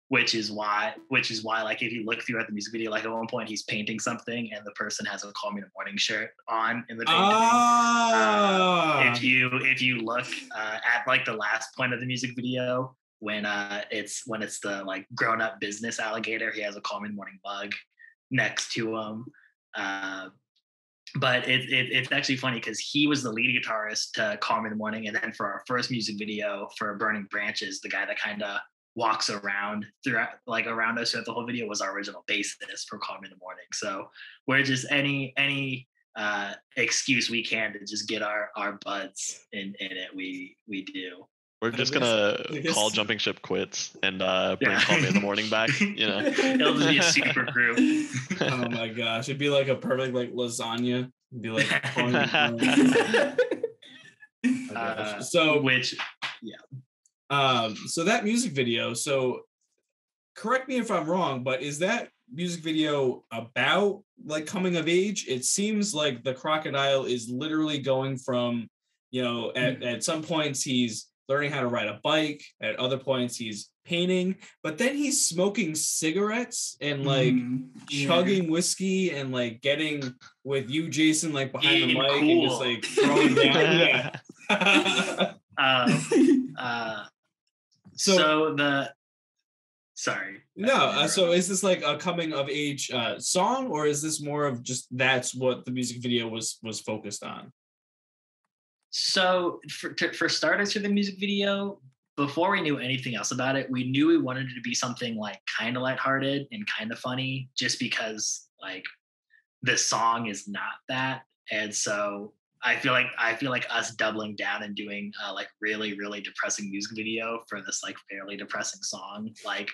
which is why like if you look through at the music video, like at one point he's painting something and the person has a Call Me in the Morning shirt on in the painting. If you look at like the last point of the music video, when it's the like grown up business alligator, he has a Call Me in the Morning mug next to him. But it's actually funny because he was the lead guitarist to Call Me in the Morning, and then for our first music video for Burning Branches, the guy that kind of walks around throughout, like around us throughout the whole video, was our original bassist for Call Me in the Morning. So we're just any excuse we can to just get our buds in it, we do. We're just gonna call Jumping Ship quits and bring Call Me in the Morning back. You know, it'll just be a super group. Oh my gosh, it'd be like a perfect like lasagna. It'd be like, so that music video. So, correct me if I'm wrong, but is that music video about like coming of age? It seems like the crocodile is literally going from, you know, at some points he's learning how to ride a bike. At other points, he's painting, but then he's smoking cigarettes and like chugging whiskey and like getting with you, Jason, like behind the mic and just like throwing down. So is this like a coming of age song, or is this more of just that's what the music video was focused on? So for starters, for the music video, before we knew anything else about it, we knew we wanted it to be something like kind of lighthearted and kind of funny, just because like the song is not that. And so I feel like us doubling down and doing like really, really depressing music video for this like fairly depressing song, like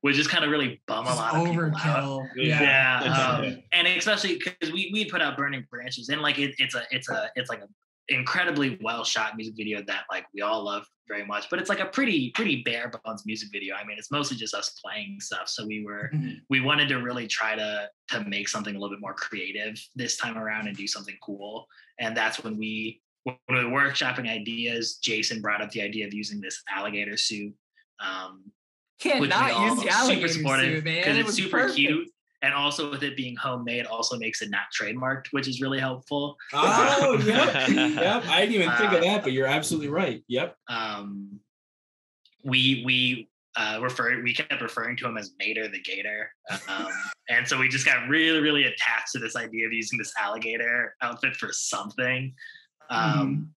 would just kind of really bum a lot of people out. Yeah. And especially because we put out Burning Branches, and like it's like a incredibly well shot music video that like we all love very much, but it's like a pretty bare bones music video. I mean, it's mostly just us playing stuff. So we wanted to really try to make something a little bit more creative this time around and do something cool. And that's when we were workshopping ideas. Jason brought up the idea of using this alligator suit. Can't not use the alligator suit, man. Because it's super perfect. Cute. And also with it being homemade also makes it not trademarked, which is really helpful. Oh, yep. I didn't even think of that, but you're absolutely right. Yep. We kept referring to him as Mater the Gator. And so we just got really, really attached to this idea of using this alligator outfit for something. And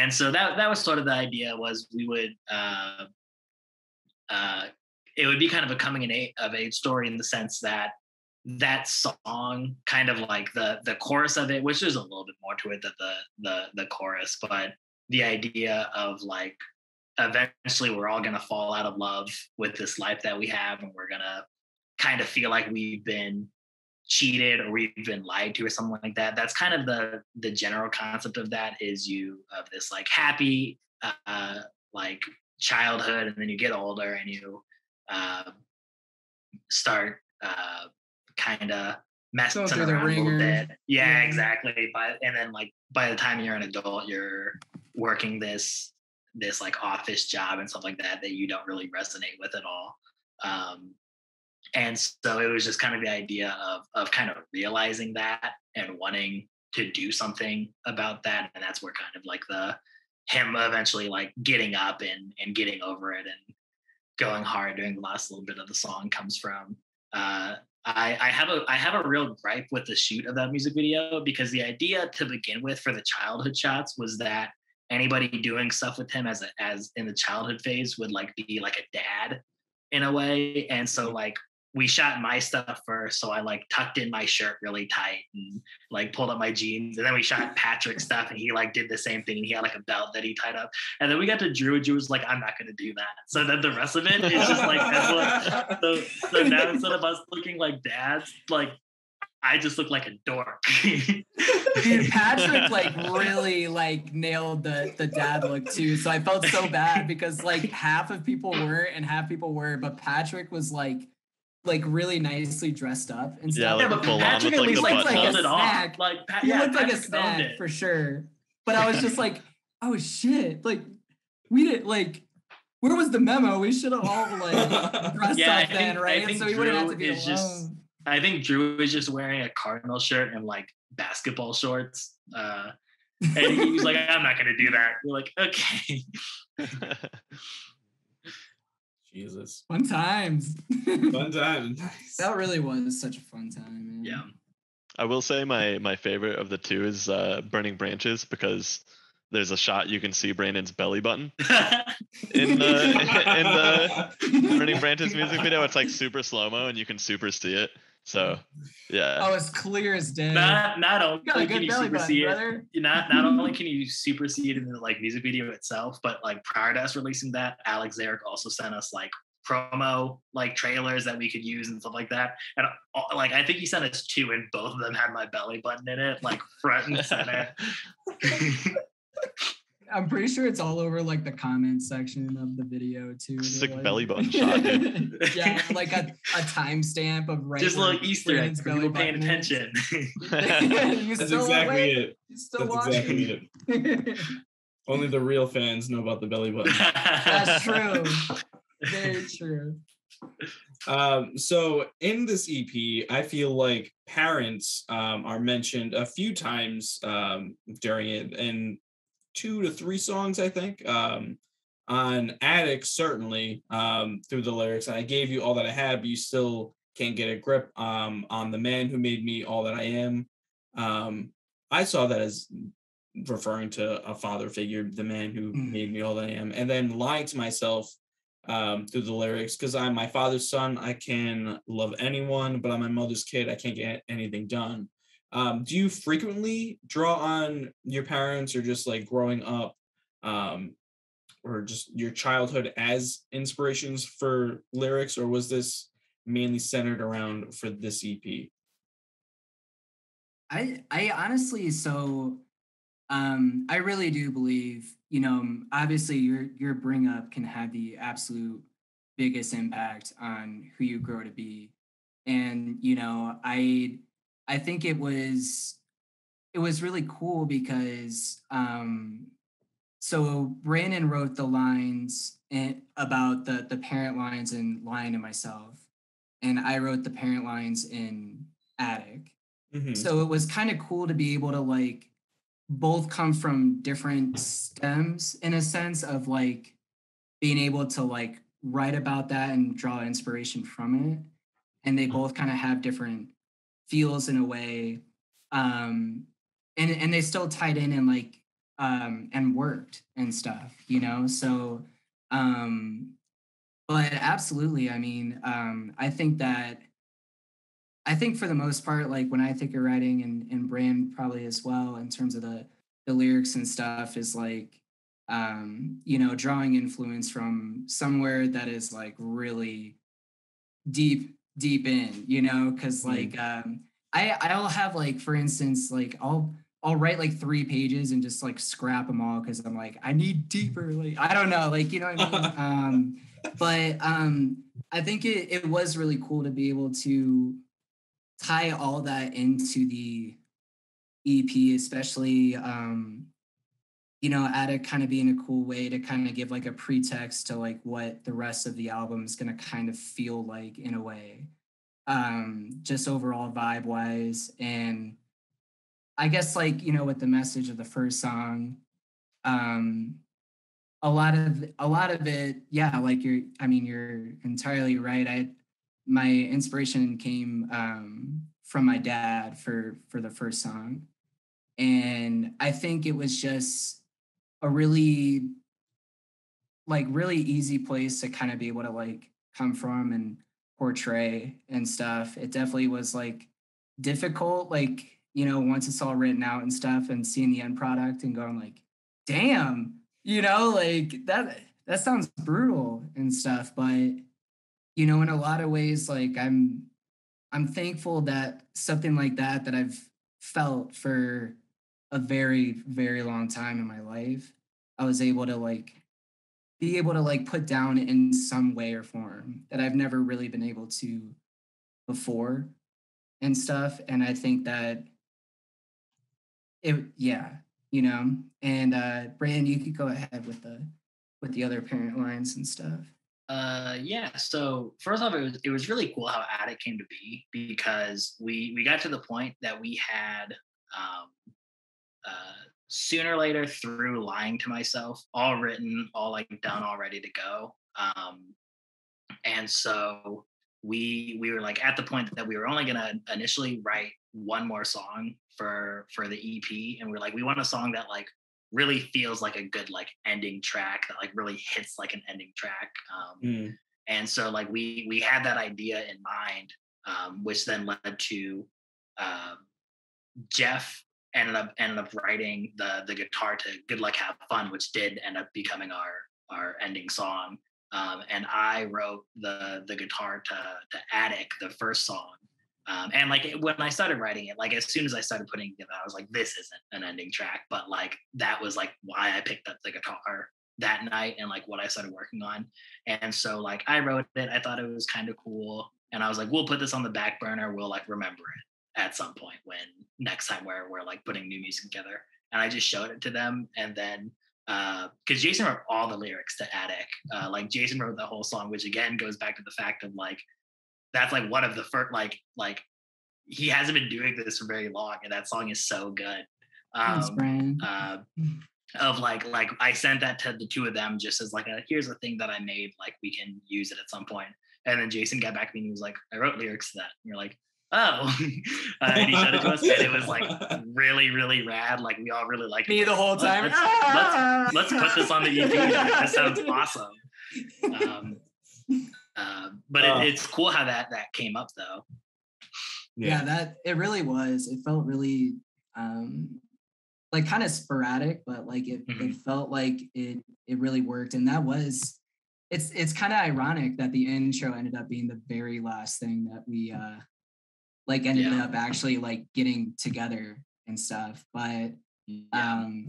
so that was sort of the idea, was we would it would be kind of a coming of age story in the sense that song, kind of like the chorus of it, which there's a little bit more to it than the chorus, but the idea of like eventually we're all going to fall out of love with this life that we have, and we're going to kind of feel like we've been cheated or we've been lied to or something like that. That's kind of the general concept of that, is of this like happy like childhood, and then you get older and you start kind of messing around a little bit. Yeah, exactly. And then like by the time you're an adult, you're working this like office job and stuff like that you don't really resonate with at all. And so it was just kind of the idea of kind of realizing that and wanting to do something about that. And that's where kind of like him eventually like getting up and getting over it and going hard during the last little bit of the song comes from. I have a real gripe with the shoot of that music video, because the idea to begin with for the childhood shots was that anybody doing stuff with him as in the childhood phase would like be like a dad in a way. And so like we shot my stuff first, so I like tucked in my shirt really tight and like pulled up my jeans, and then we shot Patrick's stuff and he like did the same thing, and he had like a belt that he tied up, and then we got to Drew, and Drew was like, I'm not gonna do that. So then the rest of it is just like so now instead of us looking like dads, like I just look like a dork. Dude, Patrick like really like nailed the dad look too. So I felt so bad because like half of people weren't and half people were, but Patrick was like really nicely dressed up and stuff. Yeah, but Patrick at least like pulled it off. Like he looked like a snack for sure. But I was just like, oh shit! Like we didn't like. Where was the memo? We should have all like dressed up then, right? So we wouldn't have to be alone. I think Drew is just wearing a Cardinal shirt and like basketball shorts. And he was like, I'm not going to do that. We're like, okay. Jesus. Fun times. Fun times. That really was such a fun time, man. Yeah. I will say my favorite of the two is Burning Branches, because there's a shot you can see Brandon's belly button in the Burning Branches music video. It's like super slow-mo and you can super see it. So yeah. Oh, it's clear as day. Not only can you super see it, not only can you super see it in the like music video itself, but like prior to us releasing that, Alex Zarek also sent us like promo like trailers that we could use and stuff like that. And like I think he sent us 2, and both of them had my belly button in it, like front and center. I'm pretty sure it's all over like the comments section of the video too. Sick like, belly button shot, dude. Yeah, like a timestamp of right. Just a little Easter egg for people paying attention. That's exactly it. That's exactly it. Only the real fans know about the belly button. That's true. Very true. So in this EP, I feel like parents are mentioned a few times during it, and 2 to 3 songs, I think. On Attic, certainly, through the lyrics. And I gave you all that I had, but you still can't get a grip on the man who made me all that I am. I saw that as referring to a father figure, the man who made me all that I am. And then lying to myself through the lyrics, because I'm my father's son, I can love anyone, but I'm my mother's kid, I can't get anything done. Do you frequently draw on your parents, or just like growing up, or just your childhood as inspirations for lyrics, or was this mainly centered around for this EP? I honestly, so I really do believe, obviously your bring up can have the absolute biggest impact on who you grow to be. And, I think it was really cool because so Brandon wrote the lines about the parent lines in Lying to Myself, and I wrote the parent lines in Attic. Mm-hmm. So it was kind of cool to be able to like both come from different stems, in a sense of like being able to like write about that and draw inspiration from it. And they both kind of have different feels in a way, and they still tied in and like and worked and stuff, so but absolutely, I mean, I think for the most part, like when I think of writing, and Brand probably as well, in terms of the lyrics and stuff, is like drawing influence from somewhere that is like really deep in, because like I'll have like, for instance, like I'll write like 3 pages and just like scrap them all because I'm like, I need deeper, like I don't know, like, you know what I mean? But I think it was really cool to be able to tie all that into the EP, especially at it kind of being a cool way to kind of give like a pretext to like what the rest of the album is going to kind of feel like in a way, just overall vibe wise. And I guess like, with the message of the first song, a lot of it, yeah, like you're entirely right. My inspiration came from my dad for the first song. And I think it was just a really easy place to kind of be able to like come from and portray and stuff. It definitely was like difficult, like, once it's all written out and stuff and seeing the end product and going like, damn, like that sounds brutal and stuff. But, in a lot of ways, like I'm thankful that something like that I've felt for a very, very long time in my life, I was able to like be able to like put down in some way or form that I've never really been able to before and stuff. And I think that and Brandon, you could go ahead with the other parent lines and stuff. So first off, it was really cool how Attic came to be, because we got to the point that we had sooner or later, through Lying to Myself, all written, all like done, all ready to go. And so we were like at the point that we were only gonna initially write one more song for the EP, and we're like, we want a song that like really feels like a good like ending track, that like really hits like an ending track. And so like we had that idea in mind, which then led to Jeff ended up writing the guitar to Good Luck Have Fun, which did end up becoming our ending song. And I wrote the guitar to Attic, the first song. And like when I started writing it, like as soon as I started putting it together, I was like, this isn't an ending track. But like that was like why I picked up the guitar that night and like what I started working on. And so like I wrote it, I thought it was kind of cool. And I was like, we'll put this on the back burner. We'll like remember it at some point when next time we're like putting new music together. And I just showed it to them. And then because Jason wrote all the lyrics to Attic, like Jason wrote the whole song, which again goes back to the fact of like that's like one of the first like he hasn't been doing this for very long, and that song is so good. Thanks, Brian. Of like I sent that to the two of them just as like here's a thing that I made, like we can use it at some point. And then Jason got back to me and he was like, I wrote lyrics to that. And you're like, oh. And he showed it to us, and it was like really, really rad. Like we all really liked me it. The whole time. Let's put this on the EP. That sounds awesome. But it's cool how that came up though. Yeah, that it really was. It felt really like kind of sporadic, but like it felt like it really worked. And that was it's kind of ironic that the intro ended up being the very last thing that we like ended up actually like getting together and stuff. But I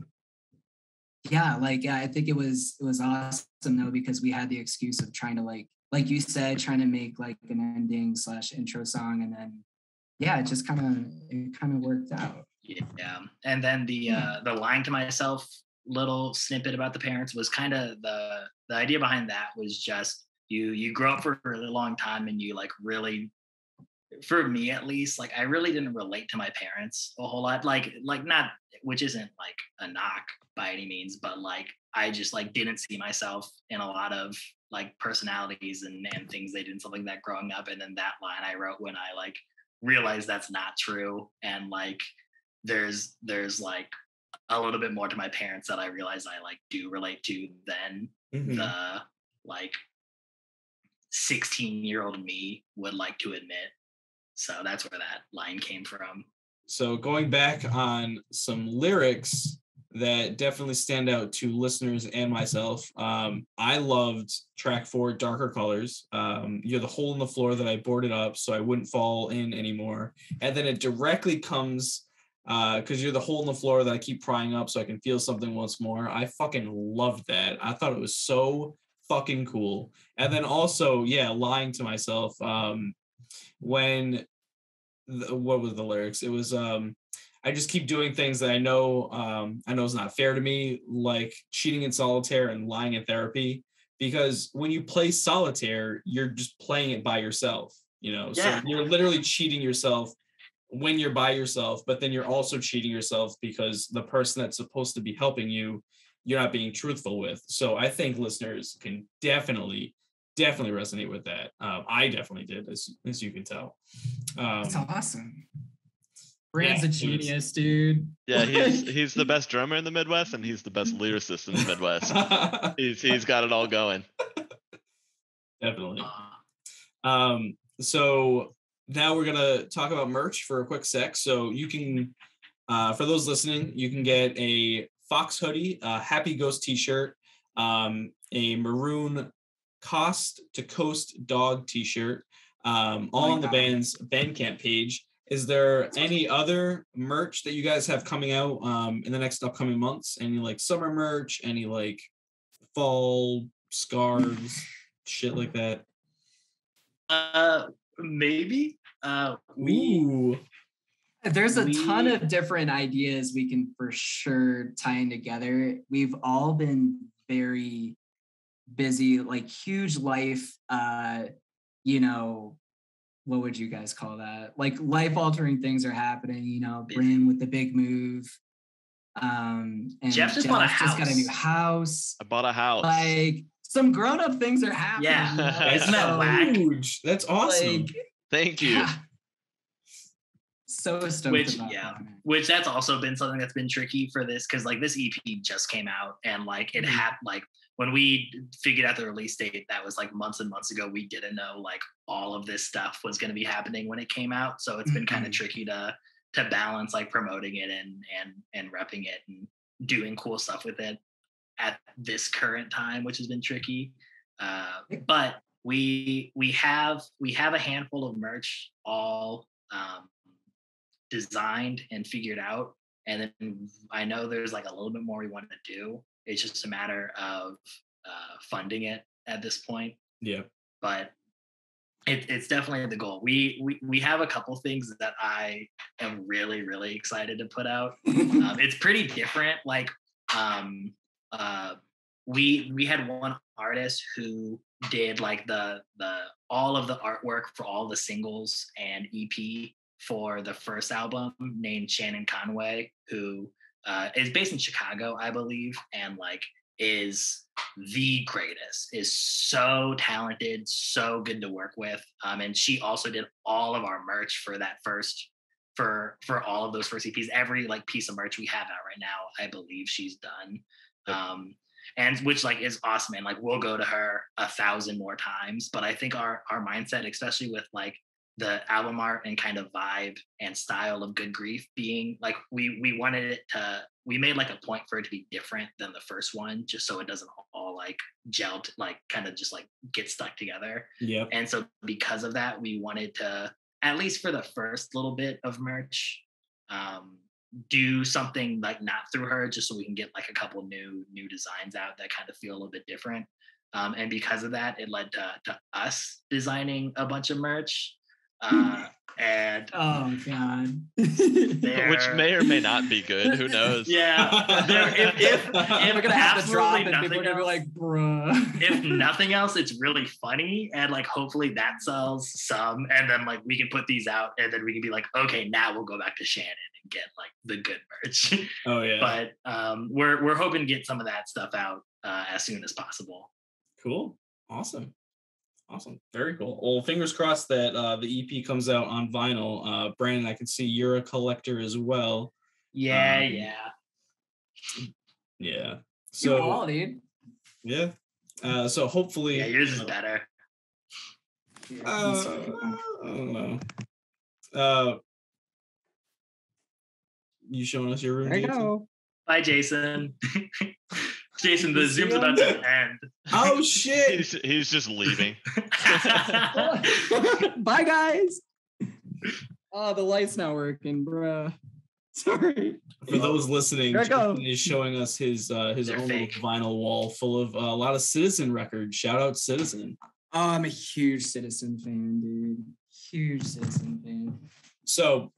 think it was awesome though, because we had the excuse of trying to like you said, trying to make like an ending / intro song, and then it just kind of worked out. Yeah. And then the Lying to Myself little snippet about the parents was kind of the idea behind that was just you grow up for a really long time, and you like really, for me at least, like I really didn't relate to my parents a whole lot, like not, which isn't like a knock by any means, but like I just like didn't see myself in a lot of like personalities and things they did and something like that growing up. And then that line I wrote when I like realized that's not true, and like there's like a little bit more to my parents that I realize I like do relate to than the like 16-year-old me would like to admit. So that's where that line came from. So going back on some lyrics that definitely stand out to listeners and myself. I loved track 4, Darker Colors. You're the hole in the floor that I boarded up so I wouldn't fall in anymore. And then it directly comes, because you're the hole in the floor that I keep prying up so I can feel something once more. I fucking loved that. I thought it was so fucking cool. And then also, yeah, lying to myself. What was the lyrics? It was, I just keep doing things that I know is not fair to me, like cheating in solitaire and lying in therapy. Because when you play solitaire, you're just playing it by yourself, Yeah. So you're literally cheating yourself when you're by yourself, but then you're also cheating yourself because the person that's supposed to be helping you, you're not being truthful with. So I think listeners can definitely resonate with that. I definitely did, as you can tell. That's awesome. Brand's a genius, dude. Yeah, he's the best drummer in the Midwest, and he's the best lyricist in the Midwest. he's got it all going. Definitely. So now we're gonna talk about merch for a quick sec. So you can, for those listening, you can get a Fox hoodie, a Happy Ghost t-shirt, a maroon Coast to Coast dog t-shirt, all on the band's Bandcamp page. Is there any other merch that you guys have coming out in the next upcoming months? Any like summer merch, any like fall scarves, shit like that? Maybe. There's a ton of different ideas we can for sure tie in together. We've all been very busy, like huge life, what would you guys call that? Like life-altering things are happening, Bryn with the big move. And Jeff just bought a house. Just got a new house. I bought a house. Like some grown-up things are happening. Yeah, isn't that whack? Huge. That's awesome. Like, thank you. Yeah. So stoked about that. Which that's also been something that's been tricky for this, because like this EP just came out, and like it had like when we figured out the release date, that was like months and months ago. We didn't know like all of this stuff was going to be happening when it came out, so it's been kind of tricky to balance like promoting it and repping it and doing cool stuff with it at this current time, which has been tricky. But we have a handful of merch all designed and figured out, and then I know there's like a little bit more we want to do. It's just a matter of funding it at this point. Yeah, but it's definitely the goal. We have a couple things that I am really, really excited to put out. It's pretty different. Like we had one artist who did like the all of the artwork for all the singles and EP for the first album, named Shannon Conway, who is based in Chicago, I believe, and like is the greatest, is so talented, so good to work with. And she also did all of our merch for that first, for all of those first EPs. Every like piece of merch we have out right now, I believe she's done. And which like is awesome, and like we'll go to her 1,000 more times. But I think our mindset, especially with like the album art and kind of vibe and style of Good Grief being like, we wanted it to, we made like a point for it to be different than the first one, just so it doesn't all like gel, like kind of just like get stuck together. Yeah. And so because of that, we wanted to, at least for the first little bit of merch, do something like not through her, just so we can get like a couple new designs out that kind of feel a little bit different. And because of that, it led to us designing a bunch of merch. And oh god, which may or may not be good. Who knows? Yeah, if we're gonna have to drop it, people are gonna be like, bruh. If nothing else, it's really funny, and like hopefully that sells some, and then like we can put these out, and then we can be like, okay, now we'll go back to Shannon and get like the good merch. Oh yeah. But we're hoping to get some of that stuff out as soon as possible. Cool. Awesome. Very cool. Well, fingers crossed that the EP comes out on vinyl. Brandon, I can see you're a collector as well. Yeah. So, all, dude. Yeah. So hopefully. Yeah, yours is better. I don't know. You showing us your room? There you go. Bye, Jason. Jason, the Zoom's about to end. Oh shit! He's just leaving. Bye, guys. Oh, the light's not working, bruh. Sorry. For those listening, Jason is showing us his own little fake vinyl wall full of a lot of Citizen records. Shout out Citizen. Oh, I'm a huge Citizen fan, dude. Huge Citizen fan. So,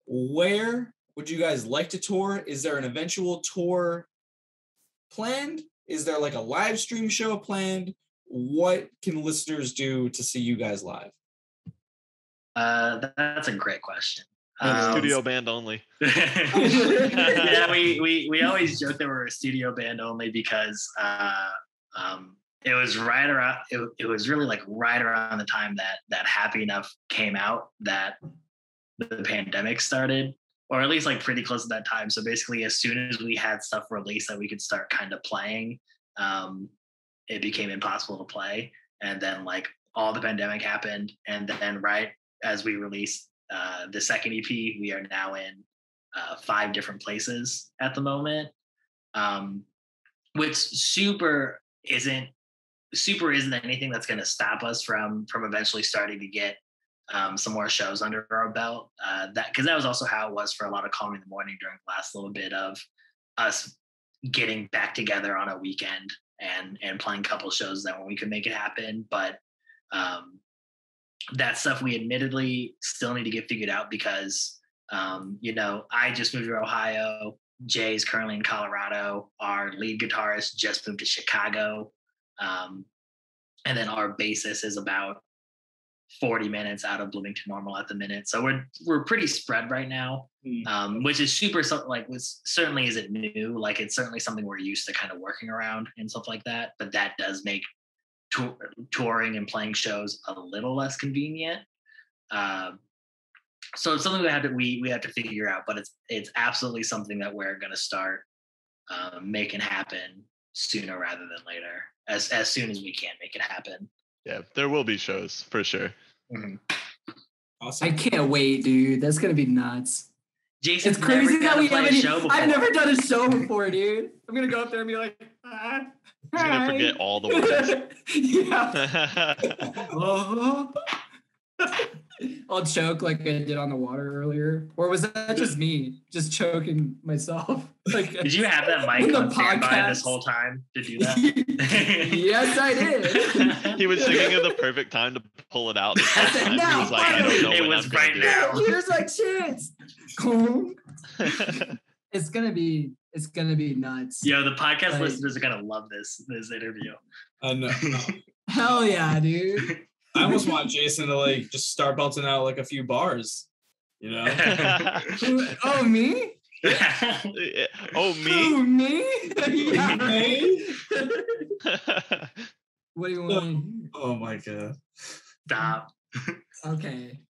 where would you guys like to tour? Is there an eventual tour planned? Is there like a live stream show planned? What can listeners do to see you guys live? That's a great question. Studio band only. Yeah, we always joke that we're a studio band only because it was right around. It was really like right around the time that Happy Enough came out that the pandemic started, or at least like pretty close to that time. So basically, as soon as we had stuff released that we could start kind of playing, it became impossible to play. And then like all the pandemic happened, and then right as we released the second EP, we are now in 5 different places at the moment, which super isn't anything that's going to stop us from eventually starting to get some more shows under our belt. Because that was also how it was for a lot of Call Me in the Morning during the last little bit of us getting back together on a weekend and playing a couple shows that when we could make it happen. But that stuff we admittedly still need to get figured out because, I just moved to Ohio. Jay's currently in Colorado. Our lead guitarist just moved to Chicago. And then our bassist is about 40 minutes out of Bloomington Normal at the minute. So we're pretty spread right now, which is super, which certainly isn't new. Like it's certainly something we're used to kind of working around and stuff like that. But that does make touring and playing shows a little less convenient. So it's something we have to figure out, but it's absolutely something that we're going to start making happen sooner rather than later, as soon as we can make it happen. Yeah, there will be shows for sure. Mm-hmm. Awesome. I can't wait, dude. That's gonna be nuts. Jason, it's crazy that we haven't. I've never done a show before, dude. I'm gonna go up there and be like, He's gonna forget all the words. Yeah. I'll choke like I did on the water earlier. Or was that just me? Just choking myself? Like, did you have that mic on standby this whole time to do that? Yes, I did. He was thinking of the perfect time to pull it out. He was like, I don't know it when was I'm right now. Here's my chance. It's gonna be nuts. Yo, the podcast listeners are gonna love this interview. No. Hell yeah, dude. I almost want Jason to like just start belting out like a few bars, you know? Oh, me? Oh, me? Oh, me? Yeah, me? What do you want? Oh my god. Stop. Okay.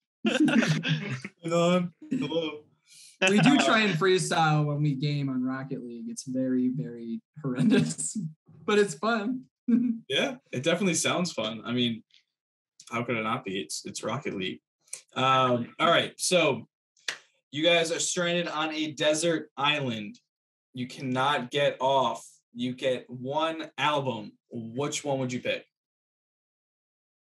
Hello. We do try and freestyle when we game on Rocket League. It's very, very horrendous, but it's fun. Yeah, it definitely sounds fun. I mean, how could it not be? It's Rocket League. All right, so you guys are stranded on a desert island. You cannot get off. You get one album. Which one would you pick?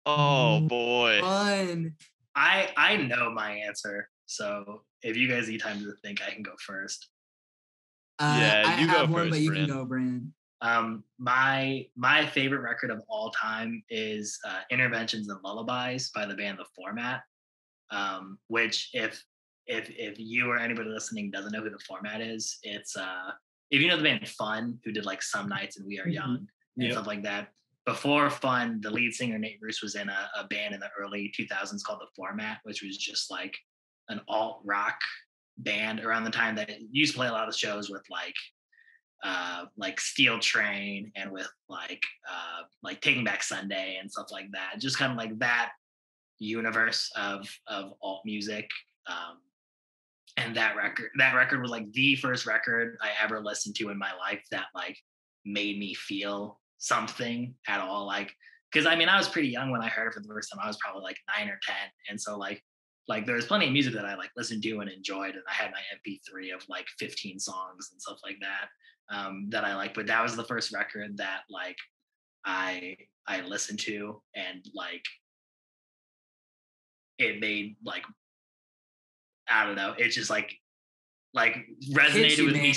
Oh boy. Fun. I know my answer. So if you guys need time to think, I can go first. Yeah, you go first, but you Brand. can go, Brand. My favorite record of all time is Interventions and Lullabies by the band The Format, which if you or anybody listening doesn't know who The Format is, it's if you know the band Fun, who did like Some Nights and We Are Young and stuff like that. Before Fun, the lead singer Nate Bruce was in a band in the early 2000s called The Format, which was just like an alt rock band around the time that used to play a lot of shows with like Steel Train and with like Taking Back Sunday and stuff like that. Just kind of like that universe of alt music. And that record was like the first record I ever listened to in my life that like made me feel something at all. Like, because I mean, I was pretty young when I heard it for the first time. I was probably like 9 or 10, and so like like there's plenty of music that I like listened to and enjoyed, and I had my MP3 of like 15 songs and stuff like that that I like. But that was the first record that like I listened to, and like it made like, I don't know, it's just like resonated with me.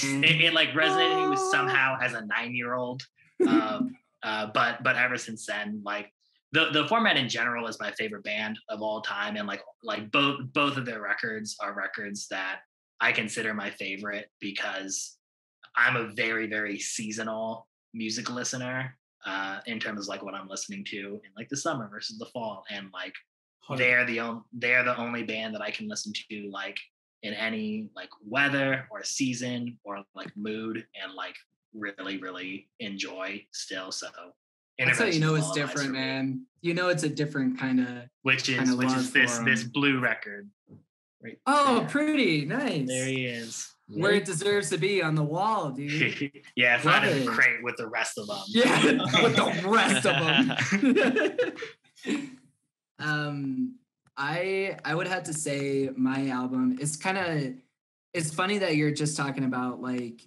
It like resonated with somehow as a 9-year-old. But ever since then, like the Format in general is my favorite band of all time, and like both of their records are records that I consider my favorite because I'm a very, very seasonal music listener in terms of like what I'm listening to in like the summer versus the fall, and like they're the only band that I can listen to like in any like weather or season or like mood, and like really, really enjoy still. So that's how you know it's different, man. You know it's a different kind of which is this blue record. Right. Oh, there. Pretty nice. There he is. Where it deserves to be, on the wall, dude. Yeah, it's not in the crate with the rest of them. Yeah, with the rest of them. I would have to say my album is it's funny that you're just talking about like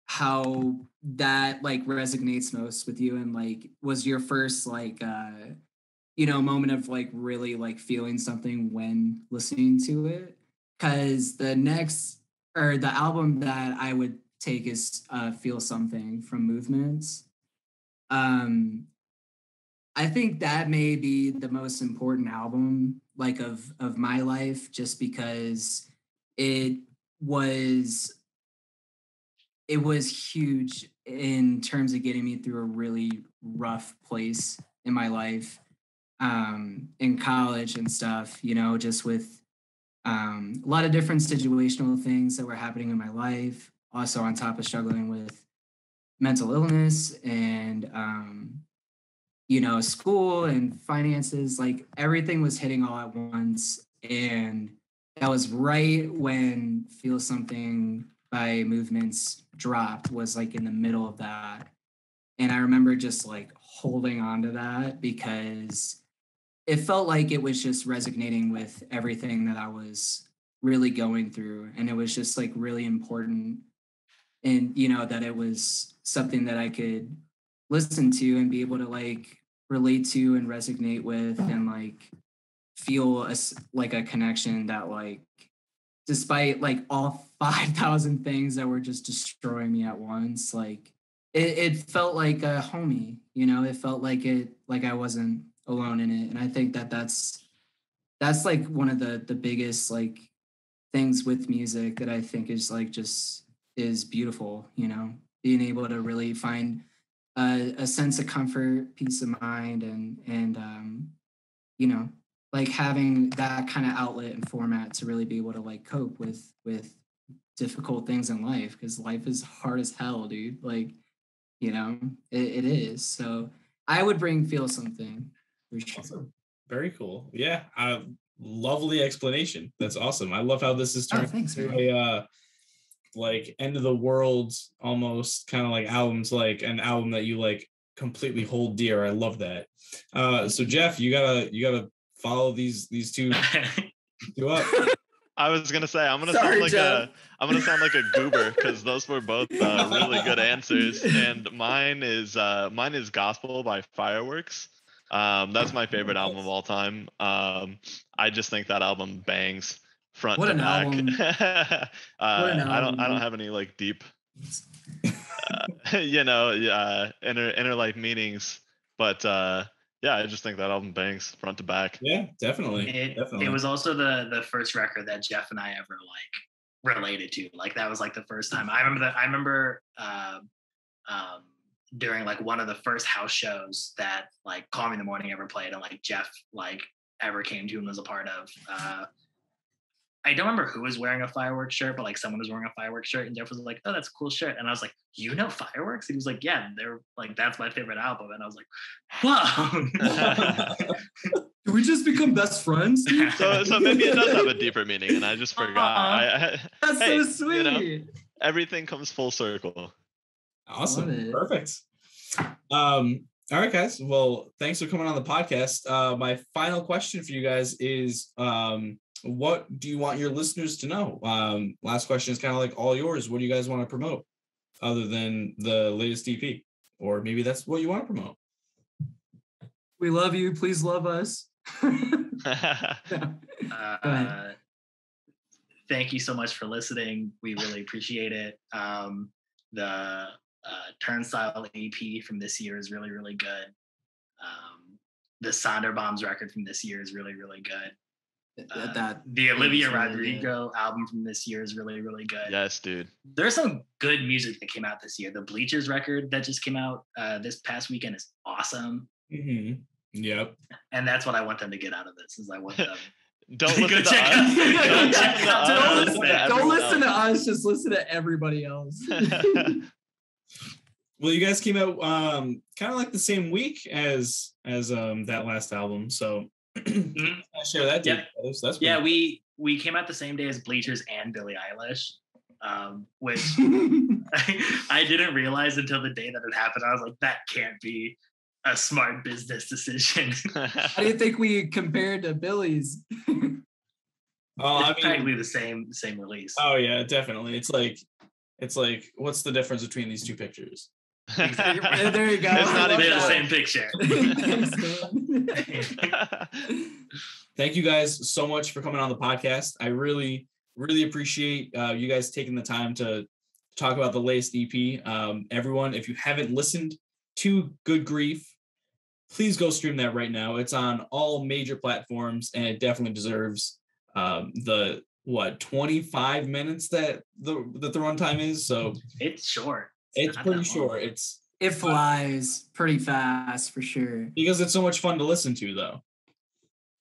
how that like resonates most with you, and like was your first like moment of like really like feeling something when listening to it. Because the album that I would take is Feel Something from Movements. I think that may be the most important album like of my life, just because it was huge in terms of getting me through a really rough place in my life, in college and stuff, just with a lot of different situational things that were happening in my life. Also on top of struggling with mental illness and, school and finances, like everything was hitting all at once. And that was right when Feel Something by Movements dropped, was like in the middle of that. And I remember just like holding on to that because it felt like it was just resonating with everything that I was really going through. And it was just like really important. And, that it was something that I could listen to and be able to like relate to and resonate with, and like feel like a connection that like, despite like all 5,000 things that were just destroying me at once, like it felt like a homie, it felt like I wasn't alone in it. And I think that's like one of the biggest like things with music that I think is like just is beautiful, being able to really find a sense of comfort, peace of mind, and like having that kind of outlet and format to really be able to like cope with difficult things in life, because life is hard as hell, dude. Like, it is. So I would bring Feel Something for sure. Awesome. Very cool. Yeah. Lovely explanation. That's awesome. I love how this is turned into a like end of the world almost kind of like albums, like an album that you like completely hold dear. I love that. So Jeff, you gotta follow these two up. I was gonna say I'm gonna sound like a goober, because those were both really good answers. And mine is Gospel by Fireworks. That's my favorite album of all time. I just think that album bangs front to back. I don't have any like deep inner life meanings, but yeah, I just think that album bangs front to back. Yeah, definitely. It was also the first record that Jeff and I ever like related to. Like that was like the first time. I remember during like one of the first house shows that like Call Me in the Morning ever played, and like Jeff like ever came to and was a part of. I don't remember who was wearing a Fireworks shirt, but like someone was wearing a Fireworks shirt, and Jeff was like, "Oh, that's a cool shirt." And I was like, "You know Fireworks?" He was like, "Yeah." And they're like, "That's my favorite album." And I was like, "Wow." Did we just become best friends? So maybe it does have a deeper meaning, and I just forgot. That's so sweet. Everything comes full circle. Awesome. Perfect. All right, guys. Well, thanks for coming on the podcast. My final question for you guys is, what do you want your listeners to know? Last question is kind of like all yours. What do you guys want to promote other than the latest EP? Or maybe that's what you want to promote. We love you. Please love us. Thank you so much for listening. We really appreciate it. The Turnstile EP from this year is really, really good. The Sonderbombs record from this year is really, really good. The Olivia Rodrigo album from this year is really, really good. Yes, dude. There's some good music that came out this year. The Bleachers record that just came out this past weekend is awesome. Mm-hmm. Yep. And that's what I want them to get out of this. Is I want them. Don't listen to us. Don't listen to us. Just listen to everybody else. Well, you guys came out kind of like the same week as that last album, so I share that. Yeah, that's we came out the same day as Bleachers and Billie Eilish, which I didn't realize until the day that it happened. I was like, that can't be a smart business decision. How do you think we compared to Billie's? It's practically the same release. Oh yeah, definitely. It's like what's the difference between these two pictures? Exactly. There you go. It's not even the same picture. Thank you guys so much for coming on the podcast. I really, really appreciate you guys taking the time to talk about the latest EP. Everyone, if you haven't listened to Good Grief, please go stream that right now. It's on all major platforms, and it definitely deserves the 25 minutes that the runtime is. So it's short. It's pretty short. It flies pretty fast for sure. Because it's so much fun to listen to, though.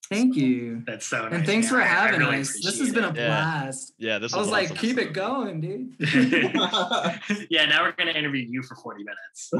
Thank you. That's so nice. And thanks for having really us. This has been a blast. Yeah, this I was awesome. like, keep it going, dude. Yeah, now we're gonna interview you for 40 minutes.